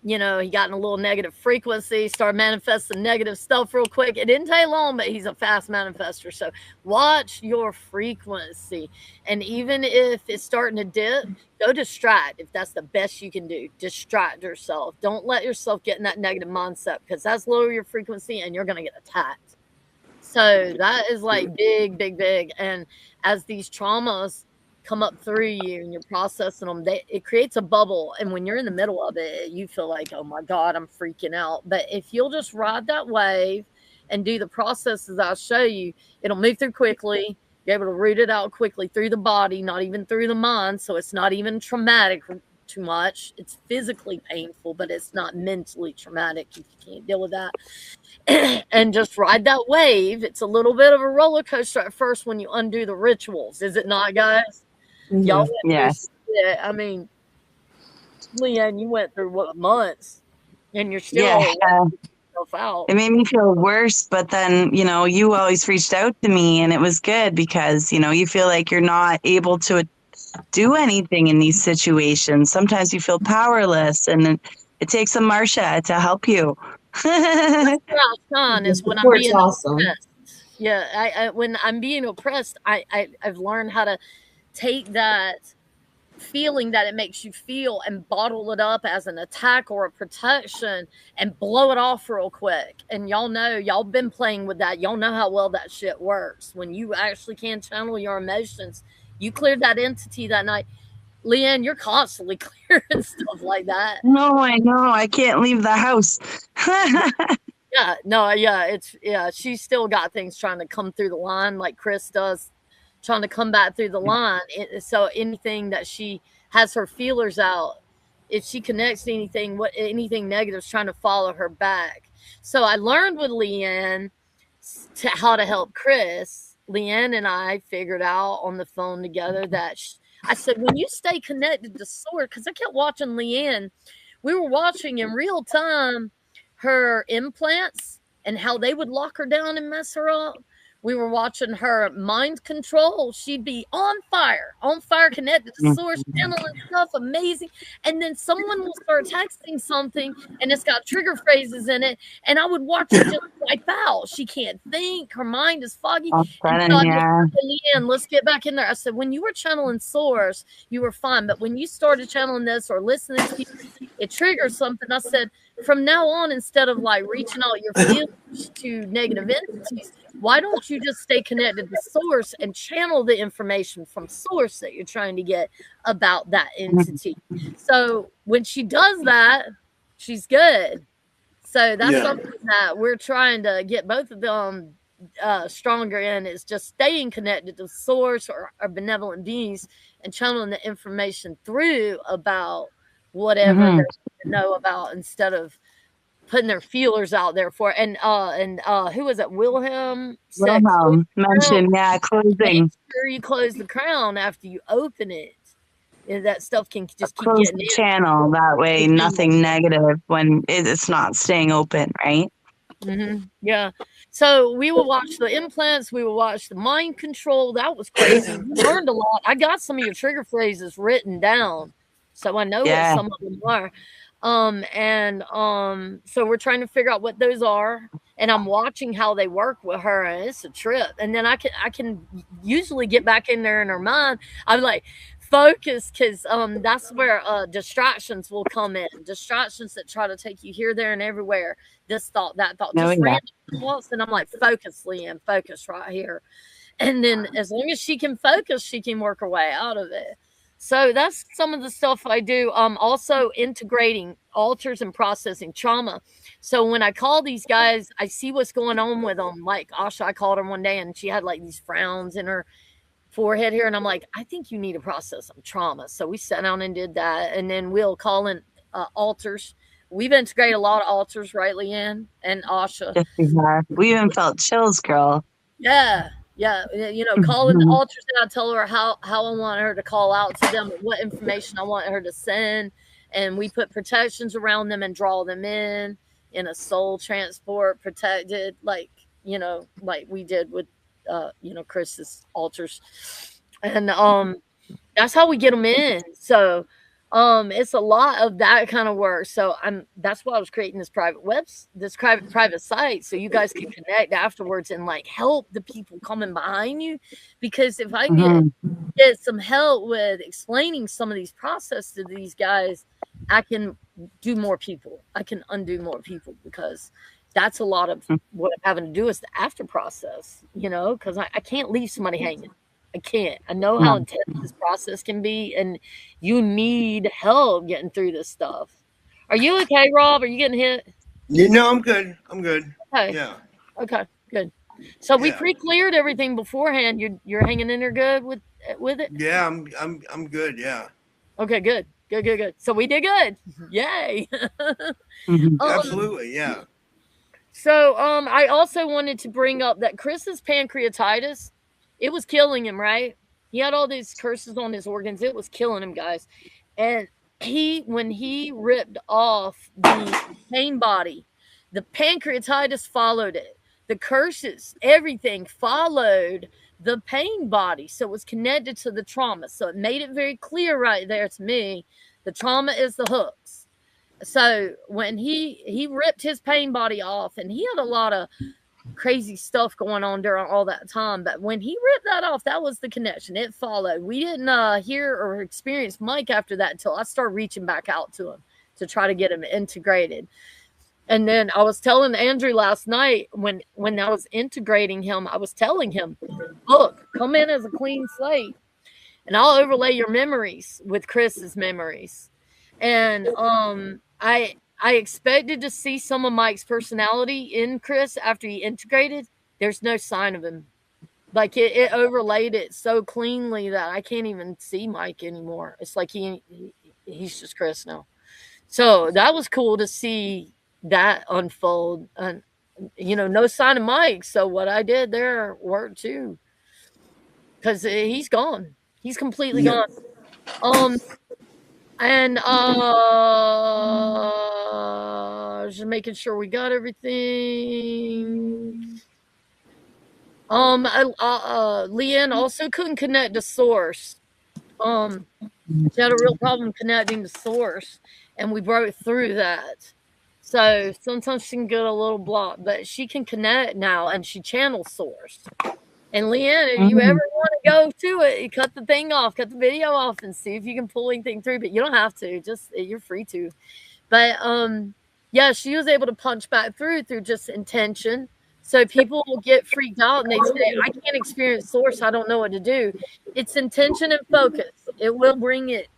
he got in a little negative frequency, started manifesting negative stuff real quick. It didn't take long, but he's a fast manifester. So watch your frequency. And even if it's starting to dip, go distract. If that's the best you can do, distract yourself. Don't let yourself get in that negative mindset, because that's lower your frequency and you're going to get attacked. So that is like big, big, big. And as these traumas come up through you and you're processing them, it creates a bubble. And when you're in the middle of it, you feel like, oh my God, I'm freaking out. But if you'll just ride that wave and do the processes I'll show you, it'll move through quickly. You're able to root it out quickly through the body, not even through the mind. So it's not even traumatic too much. It's physically painful, but it's not mentally traumatic if you can't deal with that. And just ride that wave. It's a little bit of a roller coaster at first when you undo the rituals, is it not, guys? Y'all went through, I mean, Leanne, you went through months, and you're still out. It made me feel worse, but then, you always reached out to me, and it was good because, you feel like you're not able to do anything in these situations. Sometimes you feel powerless, and it takes a Marcia to help you. That's fun is when I'm being oppressed. Yeah, when I'm being oppressed, I've learned how to take that feeling that it makes you feel and bottle it up as an attack or a protection and blow it off real quick. And y'all know, y'all been playing with that. Y'all know how well that shit works. When you actually can channel your emotions, you cleared that entity that night. Leanne, you're constantly clearing stuff like that. No, I know. I can't leave the house. She's still got things trying to come through the line like Chris does, trying to come back through the line. So anything that she has her feelers out, if she connects to anything negative is trying to follow her back. So I learned with Leanne, to how to help Chris, Leanne and I figured out on the phone together that I said, when you stay connected to source, because I kept watching Leanne, we were watching in real time her implants and how they would lock her down and mess her up. We were watching her mind control. She'd be on fire, connected to source, channeling stuff, amazing. And then someone will start texting something and it's got trigger phrases in it. And I would watch her just wipe out. She can't think. Her mind is foggy. And so I said, Leanne, let's get back in there. I said, when you were channeling source, you were fine. But when you started channeling this or listening to people, it triggers something. I said, from now on, instead of like reaching out your feelings to negative entities, why don't you just stay connected to source and channel the information from source that you're trying to get about that entity? So when she does that, she's good. So that's something that we're trying to get both of them stronger in, is just staying connected to source or benevolent beings and channeling the information through about whatever they know about, instead of putting their feelers out there for it. And who was it? Wilhelm mentioned, closing. Make sure you close the crown after you open it. And that stuff can just keep close the channel. That way, nothing negative when it's not staying open, right? Yeah. So we will watch the implants. We will watch the mind control. That was crazy. We learned a lot. I got some of your trigger phrases written down, so I know what some of them are. So we're trying to figure out what those are, and I'm watching how they work with her, and it's a trip. And then I can usually get back in there in her mind. I'm like, focus, because that's where distractions will come in. Distractions that try to take you here, there, and everywhere. This thought, that thought, just random thoughts. And I'm like, focus, Leanne, focus right here. And then as long as she can focus, she can work her way out of it. So that's some of the stuff I do. Also integrating alters and processing trauma. So when I call these guys, I see what's going on with them. Like Asha, I called her one day and she had like these frowns in her forehead here. And I'm like, I think you need to process some trauma. So we sat down and did that. And then we'll call in alters. We've integrated a lot of alters, right, Leanne and Asha? Yes, we have. We even felt chills, girl. Yeah. Yeah, calling the altars, and I tell her how I want her to call out to them, what information I want her to send, and we put protections around them and draw them in a soul transport, protected, like we did with Chris's altars, and that's how we get them in. So it's a lot of that kind of work. So that's why I was creating this private site, so you guys can connect afterwards and like help the people coming behind you. Because if I get some help with explaining some of these processes to these guys, I can do more people. I can undo more people, because that's a lot of what I'm having to do is the after process, because I can't leave somebody hanging. I can't. I know how intense this process can be, and you need help getting through this stuff. Are you okay, Rob? Are you getting hit? I'm good. I'm good. Okay. Yeah. Okay, good. So we pre-cleared everything beforehand. You're hanging in there good with it? Yeah, I'm good. Yeah. Okay, good. Good. So we did good. Yay. Absolutely. Yeah. So I also wanted to bring up that Chris's pancreatitis, it was killing him, right? He had all these curses on his organs. It was killing him, guys. And when he ripped off the pain body, the pancreatitis followed it. The curses, everything followed the pain body. So it was connected to the trauma. So it made it very clear right there to me. The trauma is the hooks. So when he ripped his pain body off, and he had a lot of crazy stuff going on during all that time, but when he ripped that off, that was the connection. It followed. We didn't hear or experience Mike after that until I started reaching back out to him to try to get him integrated. And then I was telling Andrew last night when I was integrating him, I was telling him, look, come in as a clean slate and I'll overlay your memories with Chris's memories. And I expected to see some of Mike's personality in Chris after he integrated. There's no sign of him. Like it overlaid it so cleanly that I can't even see Mike anymore. It's like he's just Chris now. So that was cool to see that unfold. And no sign of Mike. So what I did there worked too, because he's gone. He's completely gone. And just making sure we got everything. Leanne also couldn't connect to source. She had a real problem connecting to source, and we broke through that. So sometimes she can get a little blocked, but she can connect now, and she channels source. And Leanne, if you ever want to go to it, you cut the thing off, cut the video off, and see if you can pull anything through. But you don't have to; you're free to. But yeah, she was able to punch back through just intention. So people will get freaked out and they say, "I can't experience source. I don't know what to do." It's intention and focus. It will bring it.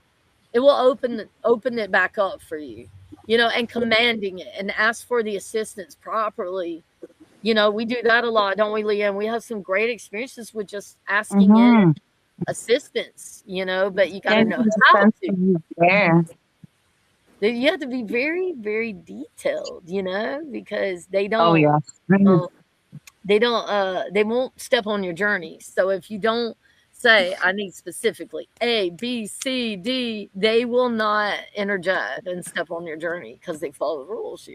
It will open it back up for you, and commanding it and ask for the assistance properly. We do that a lot, don't we, Leanne? We have some great experiences with just asking in assistance, but you got to know how to. You have to be very, very detailed, because they don't. They won't step on your journey. So if you don't say, I need specifically A, B, C, D, they will not interject and step on your journey because they follow the rules,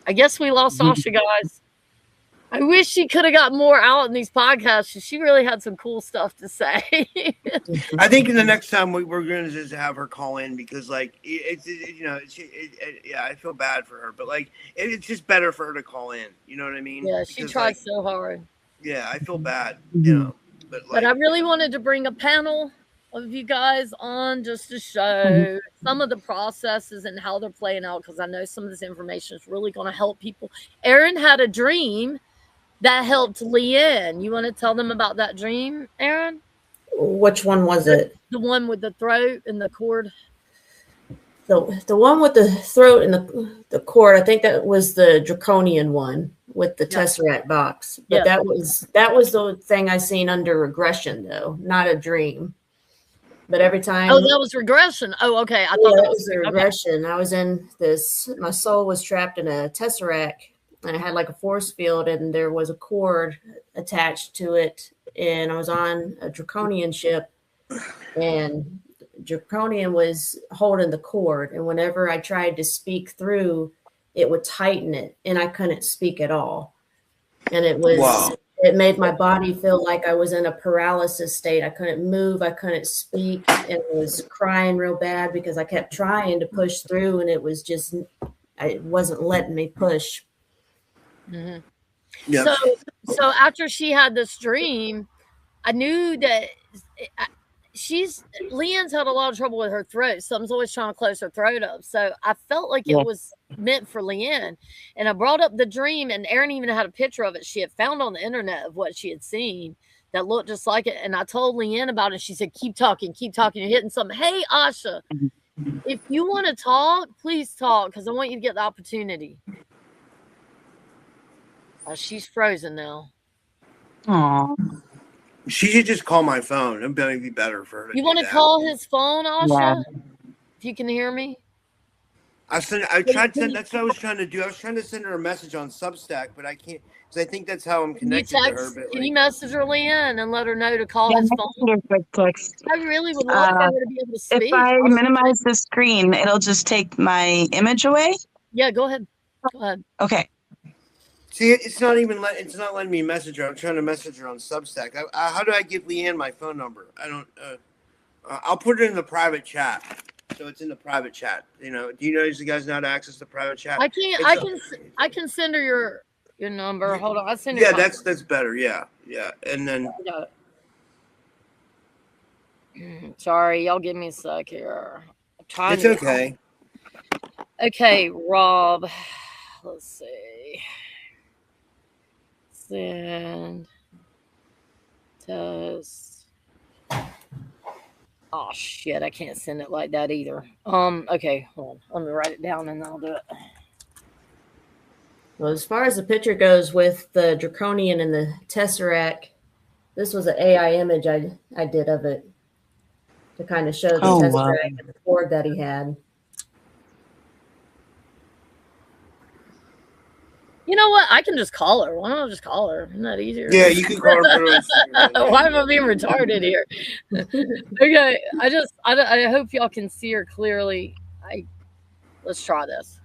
I guess we lost Asha, guys. I wish she could have got more out in these podcasts. She really had some cool stuff to say. I think in the next time we're going to just have her call in because, I feel bad for her, but it's just better for her to call in. You know what I mean? Yeah, she tried so hard. Yeah, I feel bad. But I really wanted to bring a panel of you guys on just to show some of the processes and how they're playing out, because I know some of this information is really going to help people. Aaron had a dream that helped Leanne. You want to tell them about that dream, Aaron? Which one was it? The one with the throat and the cord. The one with the throat and the cord. I think that was the draconian one with the Tesseract box. But that was the thing I seen under regression, though, not a dream. But every time. Oh, that was regression. Oh, okay. I thought that was a regression. Okay. I was in this. My soul was trapped in a Tesseract. And I had a force field, and there was a cord attached to it. And I was on a draconian ship, and draconian was holding the cord. And whenever I tried to speak through, it would tighten it, and I couldn't speak at all. And it made my body feel like I was in a paralysis state. I couldn't move. I couldn't speak, and I was crying real bad because I kept trying to push through, and it wasn't letting me push. Mm-hmm. Yep. So after she had this dream, I knew that Leanne's had a lot of trouble with her throat. Something's always trying to close her throat up. So I felt like it was meant for Leanne. And I brought up the dream, and Aaron even had a picture of it she had found on the internet of what she had seen that looked just like it. And I told Leanne about it. She said, keep talking. You're hitting something. Hey, Asha, if you want to talk, please talk, because I want you to get the opportunity. Oh, she's frozen now. Aww. She should just call my phone. It'd be better for her. You want to call his phone, Asha? Yeah. If you can hear me. That's what I was trying to do. I was trying to send her a message on Substack, but I can't, because I think that's how I'm connected to her. But can you message her, Leanne, and let her know to call his phone? Text. I really would love for her to be able to speak. If I minimize the screen, it'll just take my image away? Yeah, go ahead. Okay. See, it's not letting me message her. I'm trying to message her on Substack. How do I give Leanne my phone number? I don't. I'll put it in the private chat. So it's in the private chat. Do you guys know how to access the private chat? I can send her your number. Hold on, I'll send her. Yeah, that's better. Yeah, and then. Sorry, y'all give me a sec here. It's okay. Okay, Rob. Let's see. Send test. Oh shit, I can't send it like that either. Okay, hold on. Let me write it down and I'll do it. Well, as far as the picture goes with the draconian and the Tesseract, this was an AI image I did of it to kind of show the Tesseract and the cord that he had. You know what? I can just call her. Why don't I just call her? Isn't that easier? Yeah, you can call her through Instagram. Why am I being retarded here? Okay, I hope y'all can see her clearly. Let's try this.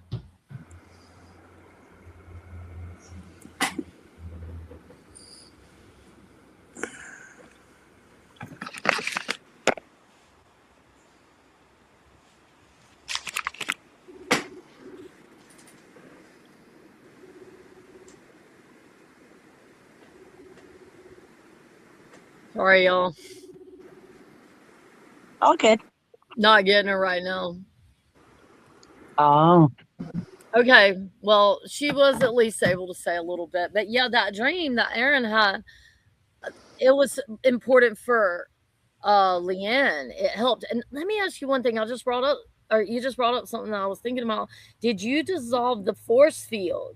Sorry, y'all. All good. Not getting her right now. Oh. Okay, well, she was at least able to say a little bit. But yeah, that dream that Aaron had, it was important for Leanne. It helped. And let me ask you one thing. You just brought up something that I was thinking about. Did you dissolve the force field?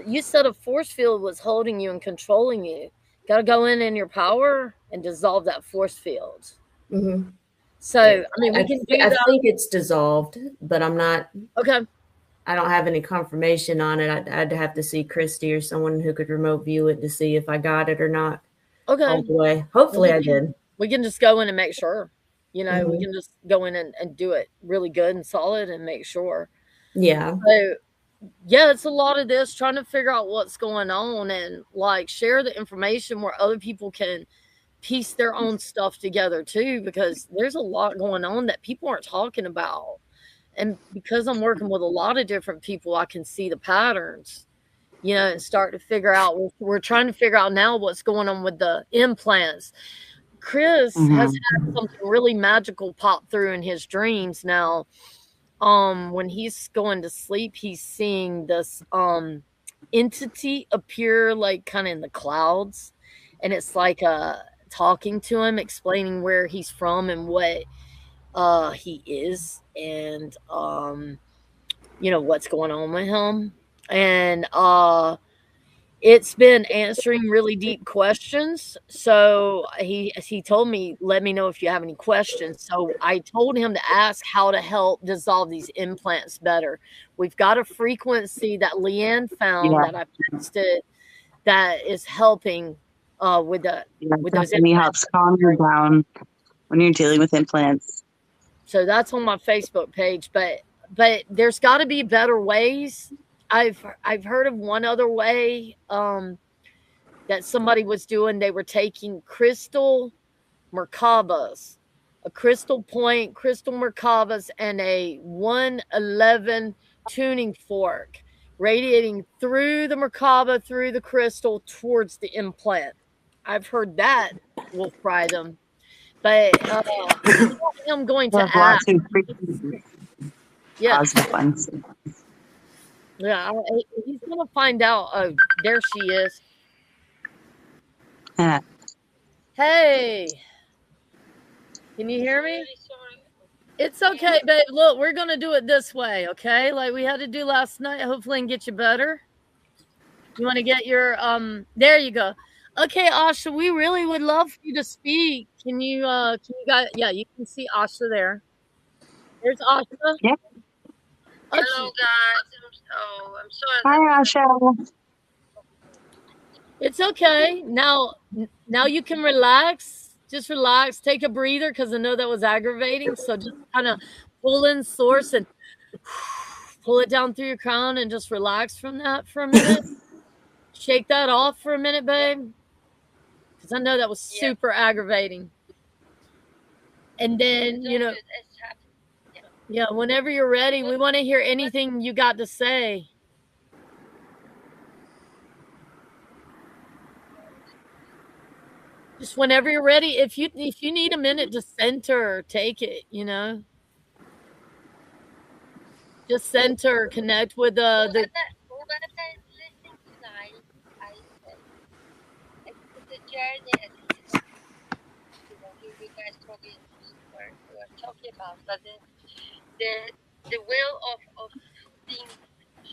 You said a force field was holding you and controlling you. Got to go in your power and dissolve that force field. Mm-hmm. So, I mean, we can do that. I think it's dissolved, but I'm not. Okay. I don't have any confirmation on it. I'd have to see Christy or someone who could remote view it to see if I got it or not. Okay. All the way. Hopefully I did. We can just go in and make sure. We can just go in and do it really good and solid and make sure. Yeah. So, yeah, it's a lot of this, trying to figure out what's going on and like share the information where other people can piece their own stuff together too, because there's a lot going on that people aren't talking about. And because I'm working with a lot of different people, I can see the patterns, and start to figure out. We're trying to figure out now what's going on with the implants. Chris has had something really magical pop through in his dreams now. When he's going to sleep, he's seeing this entity appear like kind of in the clouds, and it's like talking to him, explaining where he's from and what he is, and what's going on with him. And it's been answering really deep questions. So he told me, let me know if you have any questions. So I told him to ask how to help dissolve these implants better. We've got a frequency that Leanne found that I tested that is helping with those implants. It helps calm you down when you're dealing with implants. So that's on my Facebook page, but there's got to be better ways. I've heard of one other way that somebody was doing. They were taking crystal Merkabas, a crystal point, crystal Merkabas, and a 111 tuning fork, radiating through the Merkaba, through the crystal, towards the implant. I've heard that will fry them. But I'm going to ask. Yeah. Yeah, he's going to find out. Oh, there she is. Hey. Can you hear me? It's okay, babe. Look, we're going to do it this way, okay? Like we had to do last night, hopefully and get you better. You want to get your, there you go. Okay, Asha, we really would love for you to speak. Can you guys, you can see Asha there. There's Asha. Yeah. Hello, guys. I'm sorry. Hi, Asha. It's okay. Now you can relax. Just relax. Take a breather, because I know that was aggravating. So just kind of pull in source and pull it down through your crown and just relax from that for a minute. Shake that off for a minute, babe. Because I know that was super aggravating. And then, whenever you're ready, we want to hear anything you got to say. Just whenever you're ready. If you need a minute to center, take it, Just center, connect with the journey, and you guys probably were talking about, but the will of being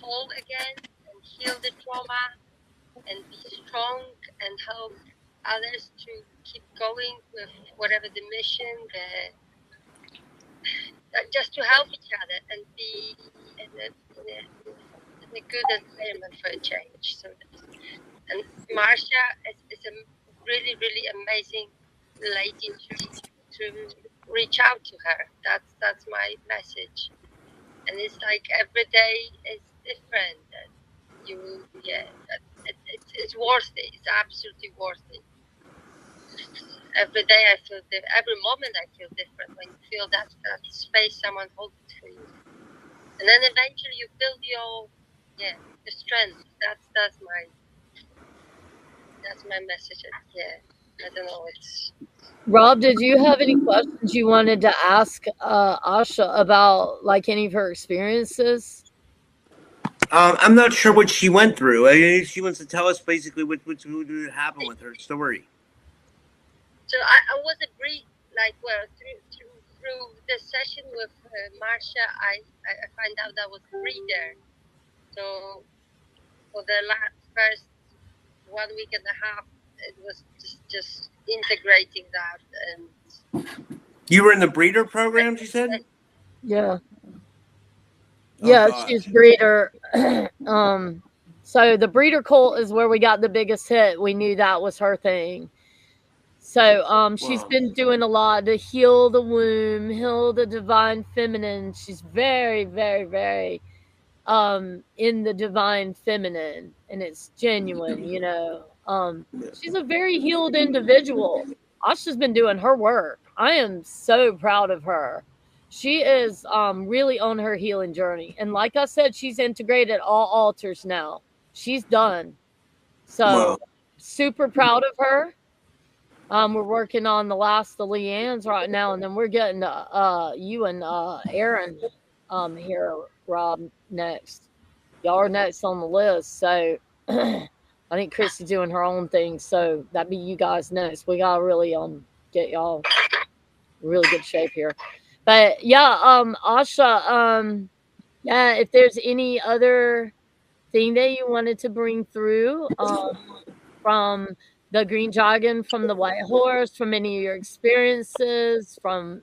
whole again and heal the trauma and be strong and help others to keep going with whatever the mission, just to help each other and be in a a good environment for a change. So, and Marcia is a really, really amazing lady to reach out to her. That's my message. And it's like every day is different. And it's worth it. It's absolutely worth it. Every day I feel every moment I feel different when you feel that space someone holds for you. And then eventually you build your strength. That's my message. I don't know. Rob, did you have any questions you wanted to ask Asha about, like, any of her experiences? I'm not sure what she went through. She wants to tell us basically what happened with her story. So I was through the session with Marcia, I find out I was a breeder. So for the first 1 week and a half, it was just integrating that. And you were in the breeder program, she said? Yeah. Yeah, she's breeder. So the breeder cult is where we got the biggest hit. We knew that was her thing. So she's been doing a lot to heal the womb, heal the divine feminine. She's very, very, very in the divine feminine, and it's genuine, you know. She's a very healed individual. Asha's been doing her work. I am so proud of her. She is really on her healing journey. And like I said, she's integrated all altars now. She's done. So super proud of her. We're working on the last of the Leanne's right now, and then we're getting you and Aaron here, Rob, next. Y'all are next on the list. So I think Chrissy's doing her own thing. So that'd be you guys next. We gotta really get y'all really good shape here. But yeah, Asha, if there's any other thing that you wanted to bring through from the Green Dragon, from the White Horse, from any of your experiences, from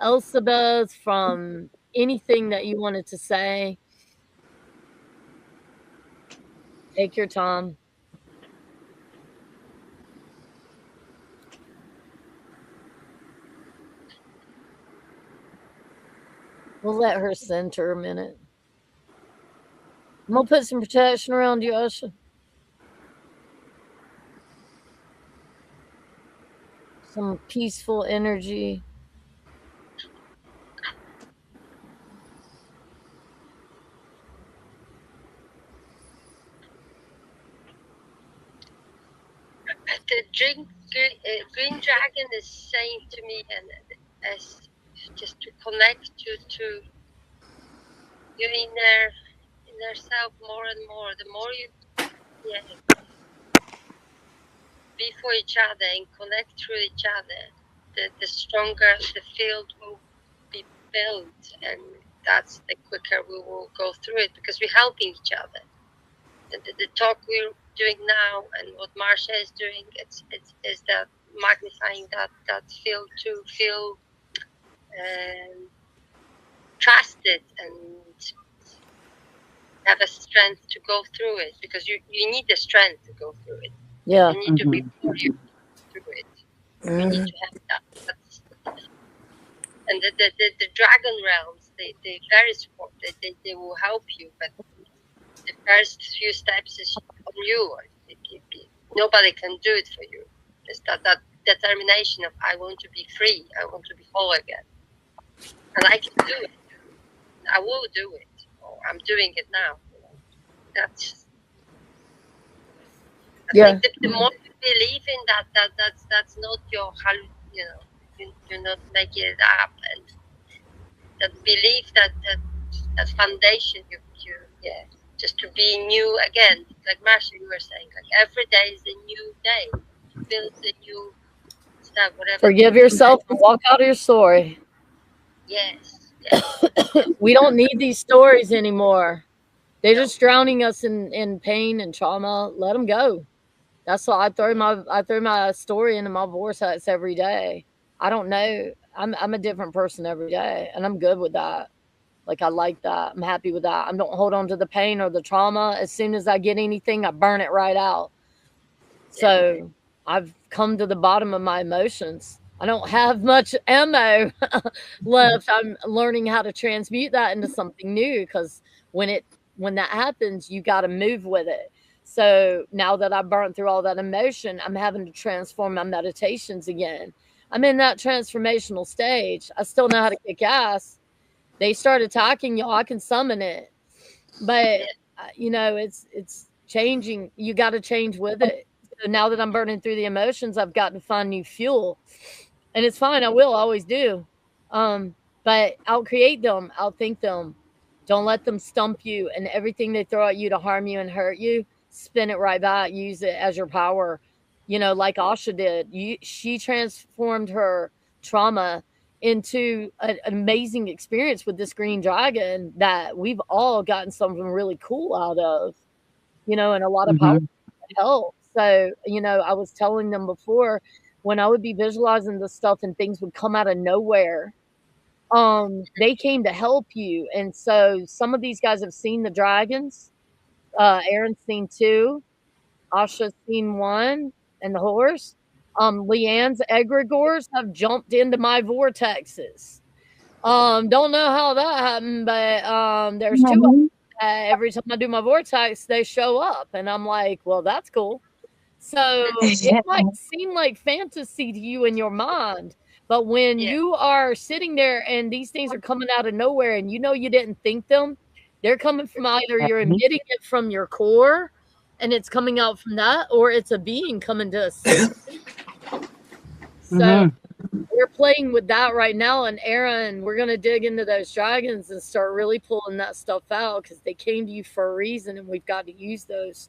Elizabeth, from anything that you wanted to say, take your time. We'll let her center a minute. I'm going to put some protection around you, Asha. Some peaceful energy. The Green Dragon is saying to me, and as just to connect to your inner self more and more. The more you be for each other and connect through each other, the stronger the field will be built, and that's the quicker we will go through it, because we're helping each other. The talk we're doing now and what Marcia is doing, it's that magnifying that field to feel trusted and have a strength to go through it, because you need the strength to go through it. Yeah. You need to be for you through it. You need to have that. And the dragon realms, they very support. They will help you, but the first few steps is on you. Nobody can do it for you. It's that determination of I want to be free. I want to be whole again, and I can do it. I will do it. Or I'm doing it now. That's. I think the more you believe in that's not your, you're not making it up, and that belief that foundation you just to be new again, like Marcia, you were saying, like every day is a new day. Build a new stuff, whatever. Forgive yourself and walk out of your story. Yes. We don't need these stories anymore. They're just drowning us in pain and trauma. Let them go. That's why I throw my story into my vortex every day. I don't know. I'm a different person every day, and I'm good with that. Like, I like that. I'm happy with that. I don't hold on to the pain or the trauma. As soon as I get anything, I burn it right out. So I've come to the bottom of my emotions. I don't have much ammo left. I'm learning how to transmute that into something new, because when that happens, you got to move with it. So now that I've burnt through all that emotion, I'm having to transform my meditations again. I'm in that transformational stage. I still know how to kick ass. They start attacking y'all, I can summon it. But, it's changing. You got to change with it. So now that I'm burning through the emotions, I've got to find new fuel. And it's fine. I will always do. But I'll create them. I'll think them. Don't let them stump you. And everything they throw at you to harm you and hurt you, spin it right back. Use it as your power. Like Asha did. She transformed her trauma into an amazing experience with this green dragon that we've all gotten something really cool out of, and a lot of power help. So, I was telling them before, when I would be visualizing this stuff and things would come out of nowhere, they came to help you. And so some of these guys have seen the dragons. Aaron's seen 2. Asha's seen 1, and the horse. Leanne's egregores have jumped into my vortexes. Don't know how that happened, but there's 2 of them. Every time I do my vortex, they show up, and I'm like, well, that's cool. So it might seem like fantasy to you in your mind, but when you are sitting there and these things are coming out of nowhere and you didn't think them, they're coming from either you're emitting it from your core and it's coming out from that, or it's a being coming to assist. So we're playing with that right now. And Aaron, we're going to dig into those dragons and start really pulling that stuff out, because they came to you for a reason and we've got to use those.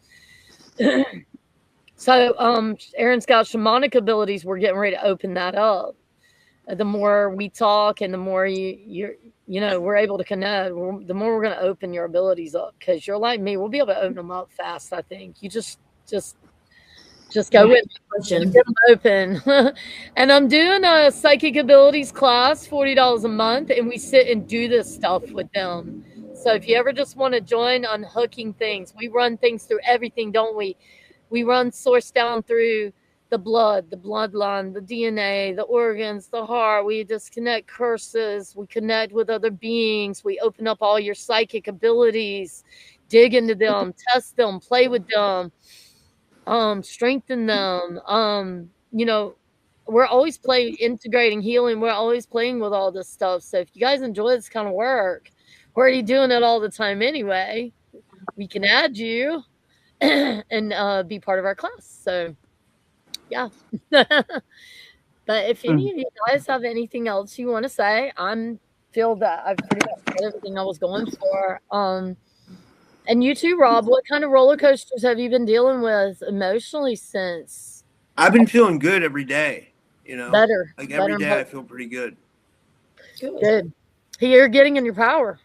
So Aaron's got shamanic abilities. We're getting ready to open that up. The more we talk and the more we're able to connect, the more we're going to open your abilities up, because you're like me. We'll be able to open them up fast, I think. You just go with it. Get them open. And I'm doing a psychic abilities class, $40 a month, and we sit and do this stuff with them. So if you ever just want to join unhooking things, we run things through everything, don't we? We run source down through the blood, the bloodline, the DNA, the organs, the heart. We disconnect curses. We connect with other beings. We open up all your psychic abilities, dig into them, test them, play with them, strengthen them. We're always integrating healing. We're always playing with all this stuff. So if you guys enjoy this kind of work, we're already doing it all the time anyway. We can add you and be part of our class. So yeah. But if any of you guys have anything else you want to say, feel that I've pretty much said everything I was going for. And you too, Rob, what kind of roller coasters have you been dealing with emotionally since? I've been feeling good every day, Better. Like every day I feel pretty good. Good. You're getting in your power.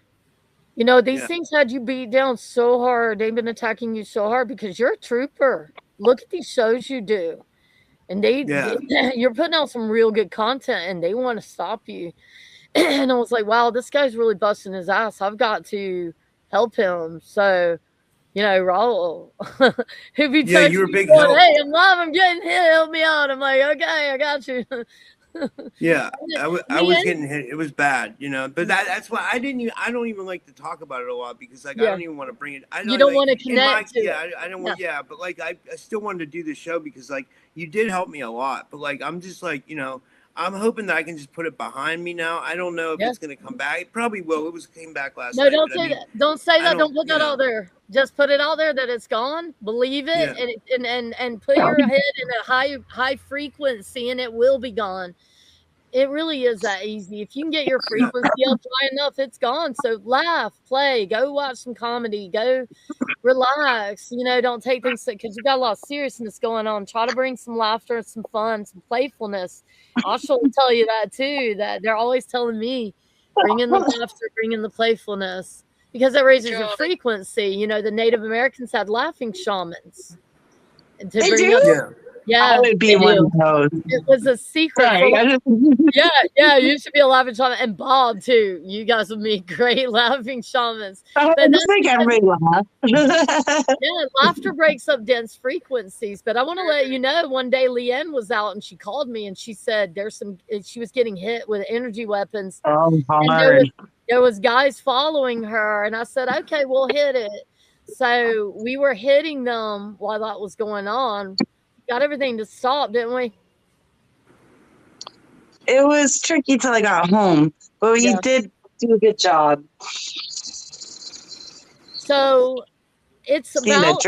These things had you beat down so hard. They've been attacking you so hard because you're a trooper. Look at these shows you do. And you're putting out some real good content, and they want to stop you. And I was like, wow, this guy's really busting his ass. I've got to help him. So, Raul, who'd be texting you were big going, help. hey, I'm live, I'm getting hit, help me out. I'm like, okay, I got you. Yeah, I was getting hit. It was bad, but that's why I don't even like to talk about it a lot, because I don't even want to bring it. You don't want to connect to it. I don't want, but I still wanted to do the show because you did help me a lot, but I'm just I'm hoping that I can just put it behind me now. I don't know if it's going to come back. It probably will. Came back last night. No, don't say that. Don't say that. Don't put that out there. Just put it out there that it's gone. Believe it, and put your head in a high frequency, and it will be gone. It really is that easy. If you can get your frequency up high enough, it's gone. So laugh, play, go watch some comedy, go relax. Don't take things because you got a lot of seriousness going on. Try to bring some laughter and some fun, some playfulness. Asha will tell you that too, that they're always telling me, bring in the laughter, bring in the playfulness, because it raises your frequency. The Native Americans had laughing shamans. Yeah, I would be one of those. it was a secret. Sorry, Yeah, you should be a laughing shaman, and Bob too. You guys would be great laughing shamans. I But just make everybody laugh. yeah, laughter breaks up dense frequencies. But I want to let you know, one day Leanne was out and she called me and she said she was getting hit with energy weapons. Oh, hard. And there was guys following her, and I said, okay, we'll hit it. So we were hitting them while that was going on. Got everything to stop, didn't we? It was tricky till I got home, but we did do a good job. So it's about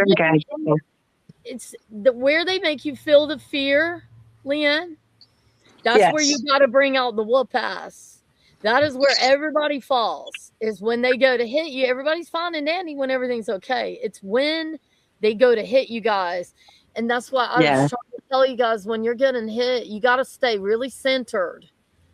it's where they make you feel the fear, Leanne. That's where you got to bring out the whoop ass. That is where everybody falls, is when they go to hit you. Everybody's fine and dandy when everything's okay. It's when they go to hit you guys. And that's why I was trying to tell you guys, when you're getting hit, you got to stay really centered.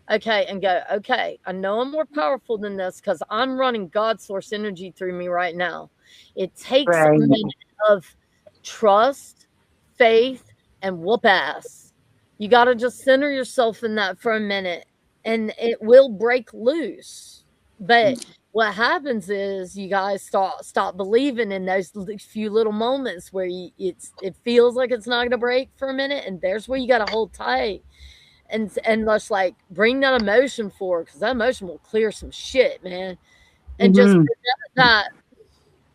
Okay. And go, okay, I know I'm more powerful than this because I'm running God source energy through me right now. It takes a minute of trust, faith, and whoop ass. You got to just center yourself in that for a minute. And it will break loose. But what happens is you guys stop believing in those few little moments where it feels like it's not going to break for a minute. And there's where you got to hold tight and just like bring that emotion forward, because that emotion will clear some shit, man. And just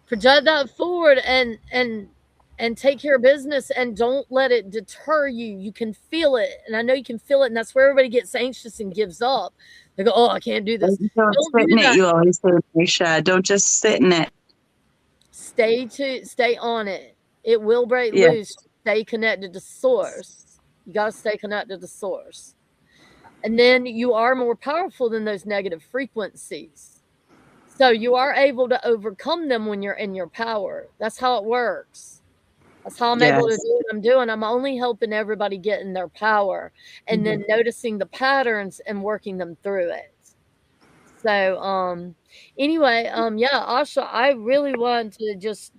project that forward and take care of business, and don't let it deter you. You can feel it. And I know you can feel it. And that's where everybody gets anxious and gives up. They go, oh, I can't do this. Don't sit in it, you always say, Marcia. Don't just sit in it. Stay on it. It will break loose. Stay connected to source. You got to stay connected to source. And then you are more powerful than those negative frequencies. So you are able to overcome them when you're in your power. That's how it works. That's how I'm able to do what I'm doing. I'm only helping everybody get in their power, and then noticing the patterns and working them through it. So, anyway, Asha, I really want to just,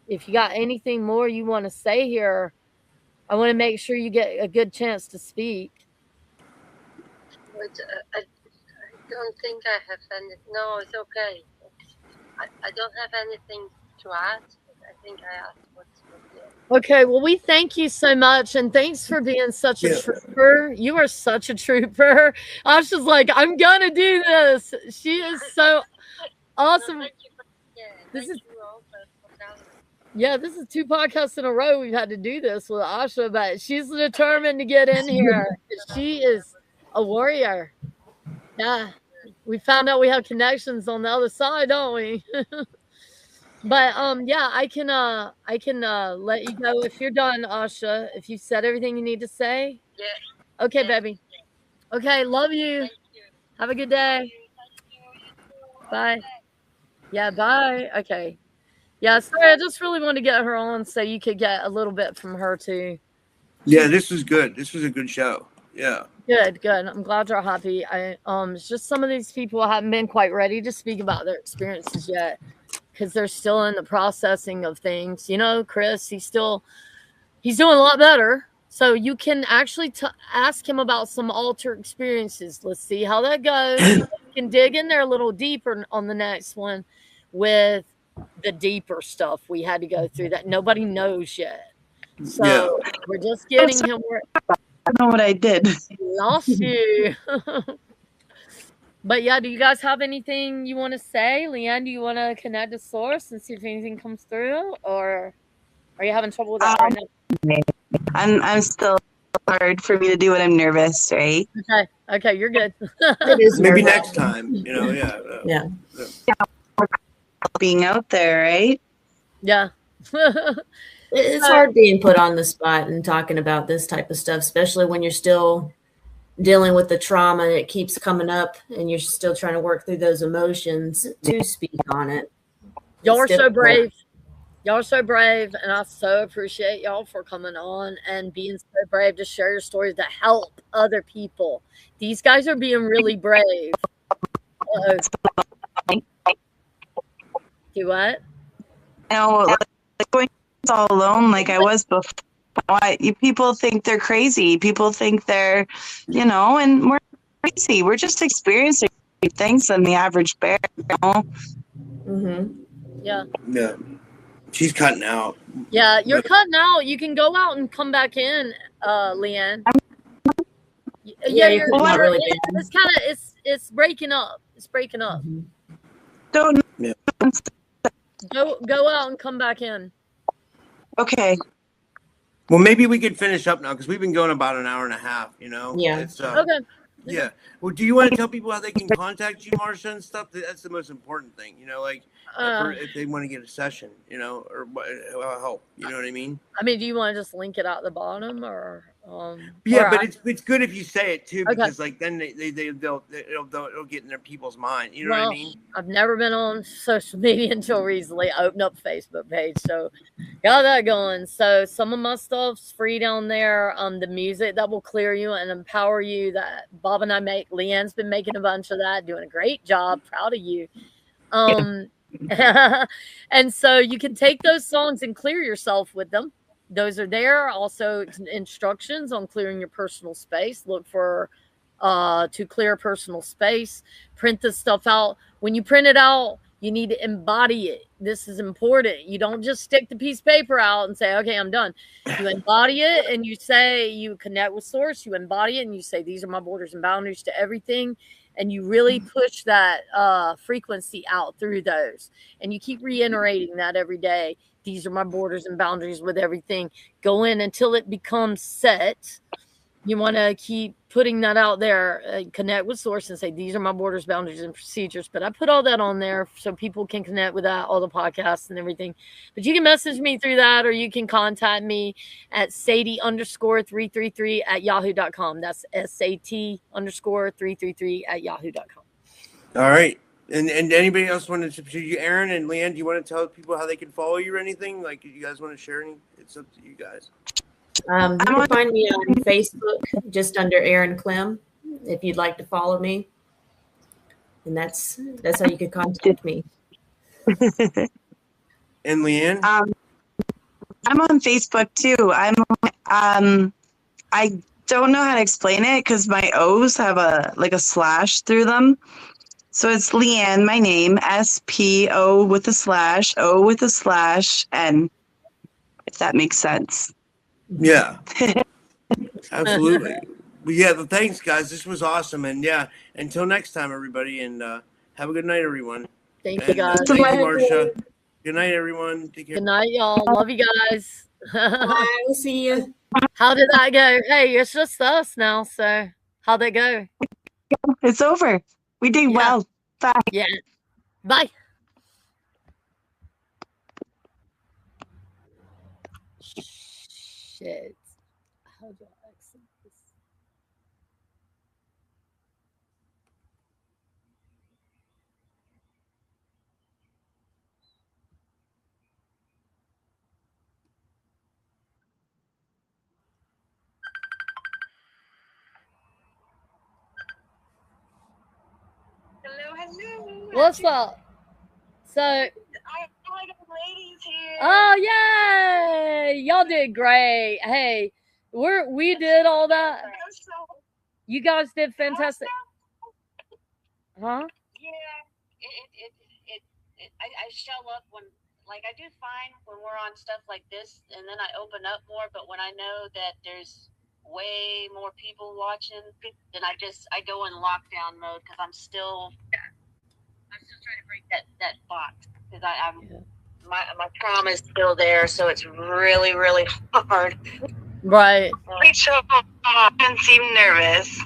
if you got anything more you want to say here, I want to make sure you get a good chance to speak. But, I don't think I have any. No, it's okay. I don't have anything to add. I think I asked what's Okay, well, we thank you so much, and thanks for being such a trooper. You are such a trooper. I was just like, I'm gonna do this. She is so awesome. This is 2 podcasts in a row we've had to do this with Asha, but she's determined to get in here. She is a warrior. Yeah, we found out we have connections on the other side, don't we? But I can let you go if you're done, Asha. If you said everything you need to say. Yeah. Okay, baby. Okay, love you. Have a good day. Bye. Yeah, bye. Okay. Yeah, sorry, I just really wanted to get her on so you could get a little bit from her too. Yeah, this was good. This was a good show. Yeah. Good. I'm glad you're happy. It's just some of these people haven't been quite ready to speak about their experiences yet, because they're still in the processing of things. You know, Chris, he's doing a lot better. So you can actually ask him about some altered experiences. Let's see how that goes. You can dig in there a little deeper on the next one with the deeper stuff we had to go through that nobody knows yet. So we're just getting him where I don't know what I did. Lost you. But yeah, do you guys have anything you want to say? Leanne, do you want to connect to source and see if anything comes through, or are you having trouble with that right now? I'm still hard for me to do when I'm nervous, right? Okay, you're good. Maybe next time, Yeah. Being out there, right? Yeah. It's hard being put on the spot and talking about this type of stuff, especially when you're still dealing with the trauma and it keeps coming up and you're still trying to work through those emotions to speak on it. Y'all are so brave. Y'all are so brave, and I so appreciate y'all for coming on and being so brave to share your stories to help other people. These guys are being really brave. Do what? Like going all alone like I was before. People think they're crazy. People think they're, and we're crazy. We're just experiencing things than the average bear. Mm-hmm. Yeah. Yeah. She's cutting out. Yeah, you're cutting out. You can go out and come back in, Leanne. Yeah, not really it's kind of it's breaking up. It's breaking up. Don't. Yeah. Go out and come back in. Okay. Well, maybe we could finish up now because we've been going about an hour and a half. Yeah. It's, Okay. Yeah. Well, do you want to tell people how they can contact you, Marcia, and stuff? That's the most important thing, if they want to get a session, or help. You know what I mean? I mean, do you want to just link it out the bottom, or? Yeah, but it's good if you say it too, because Okay. then they'll get in their people's mind. You know what I mean? I've never been on social media until recently. I opened up a Facebook page, so got that going. So some of my stuff's free down there. The music that will clear you and empower you that Bob and I make. Leanne's been making a bunch of that, doing a great job. Proud of you. And so you can take those songs and clear yourself with them. Those are there. Also instructions on clearing your personal space. Look for to clear personal space. Print this stuff out. When you print it out, you need to embody it. This is important. You don't just stick the piece of paper out and say, okay, I'm done. You embody it and you say, you connect with source, you embody it and you say, these are my borders and boundaries to everything. And you really push that frequency out through those. And you keep reiterating that every day. These are my borders and boundaries with everything. Go in until it becomes set. You want to keep putting that out there, connect with source and say, these are my borders, boundaries, and procedures. But I put all that on there so people can connect with that, all the podcasts and everything. But you can message me through that, or you can contact me at Sadie_333@yahoo.com. That's SAT_333@yahoo.com. All right. And anybody else want to, Aaron and Leanne, do you want to tell people how they can follow you or anything? Like, you guys want to share anything? It's up to you guys. You can find me on Facebook, just under Aaron Clem, if you'd like to follow me. And that's how you could contact me. And Leanne? I'm on Facebook too. I don't know how to explain it because my O's have a slash through them. So it's Leanne, my name, SPO with a slash, O with a slash, N, if that makes sense. Yeah, absolutely. Well, yeah, thanks, guys. This was awesome. And yeah, until next time, everybody. And have a good night, everyone. Thank you, guys. Thank you, Marcia. Good night, everyone. Take care. Good night, y'all. Love you guys. Bye. We'll see you. How did that go? Hey, it's just us now. So how'd it go? It's over. We did well. Bye. Yeah. Bye. Shit. How do I exit this? Hello. What's up? So, I got ladies here. oh yay! Y'all did great. Hey, we did all that. You guys did fantastic. Huh? Yeah, I show up when, like, I do fine when we're on stuff like this, and then I open up more. But when I know that there's way more people watching, then I go in lockdown mode because I'm still trying to break that box because my trauma is still there, so it's really, really hard. Right. So I didn't seem nervous.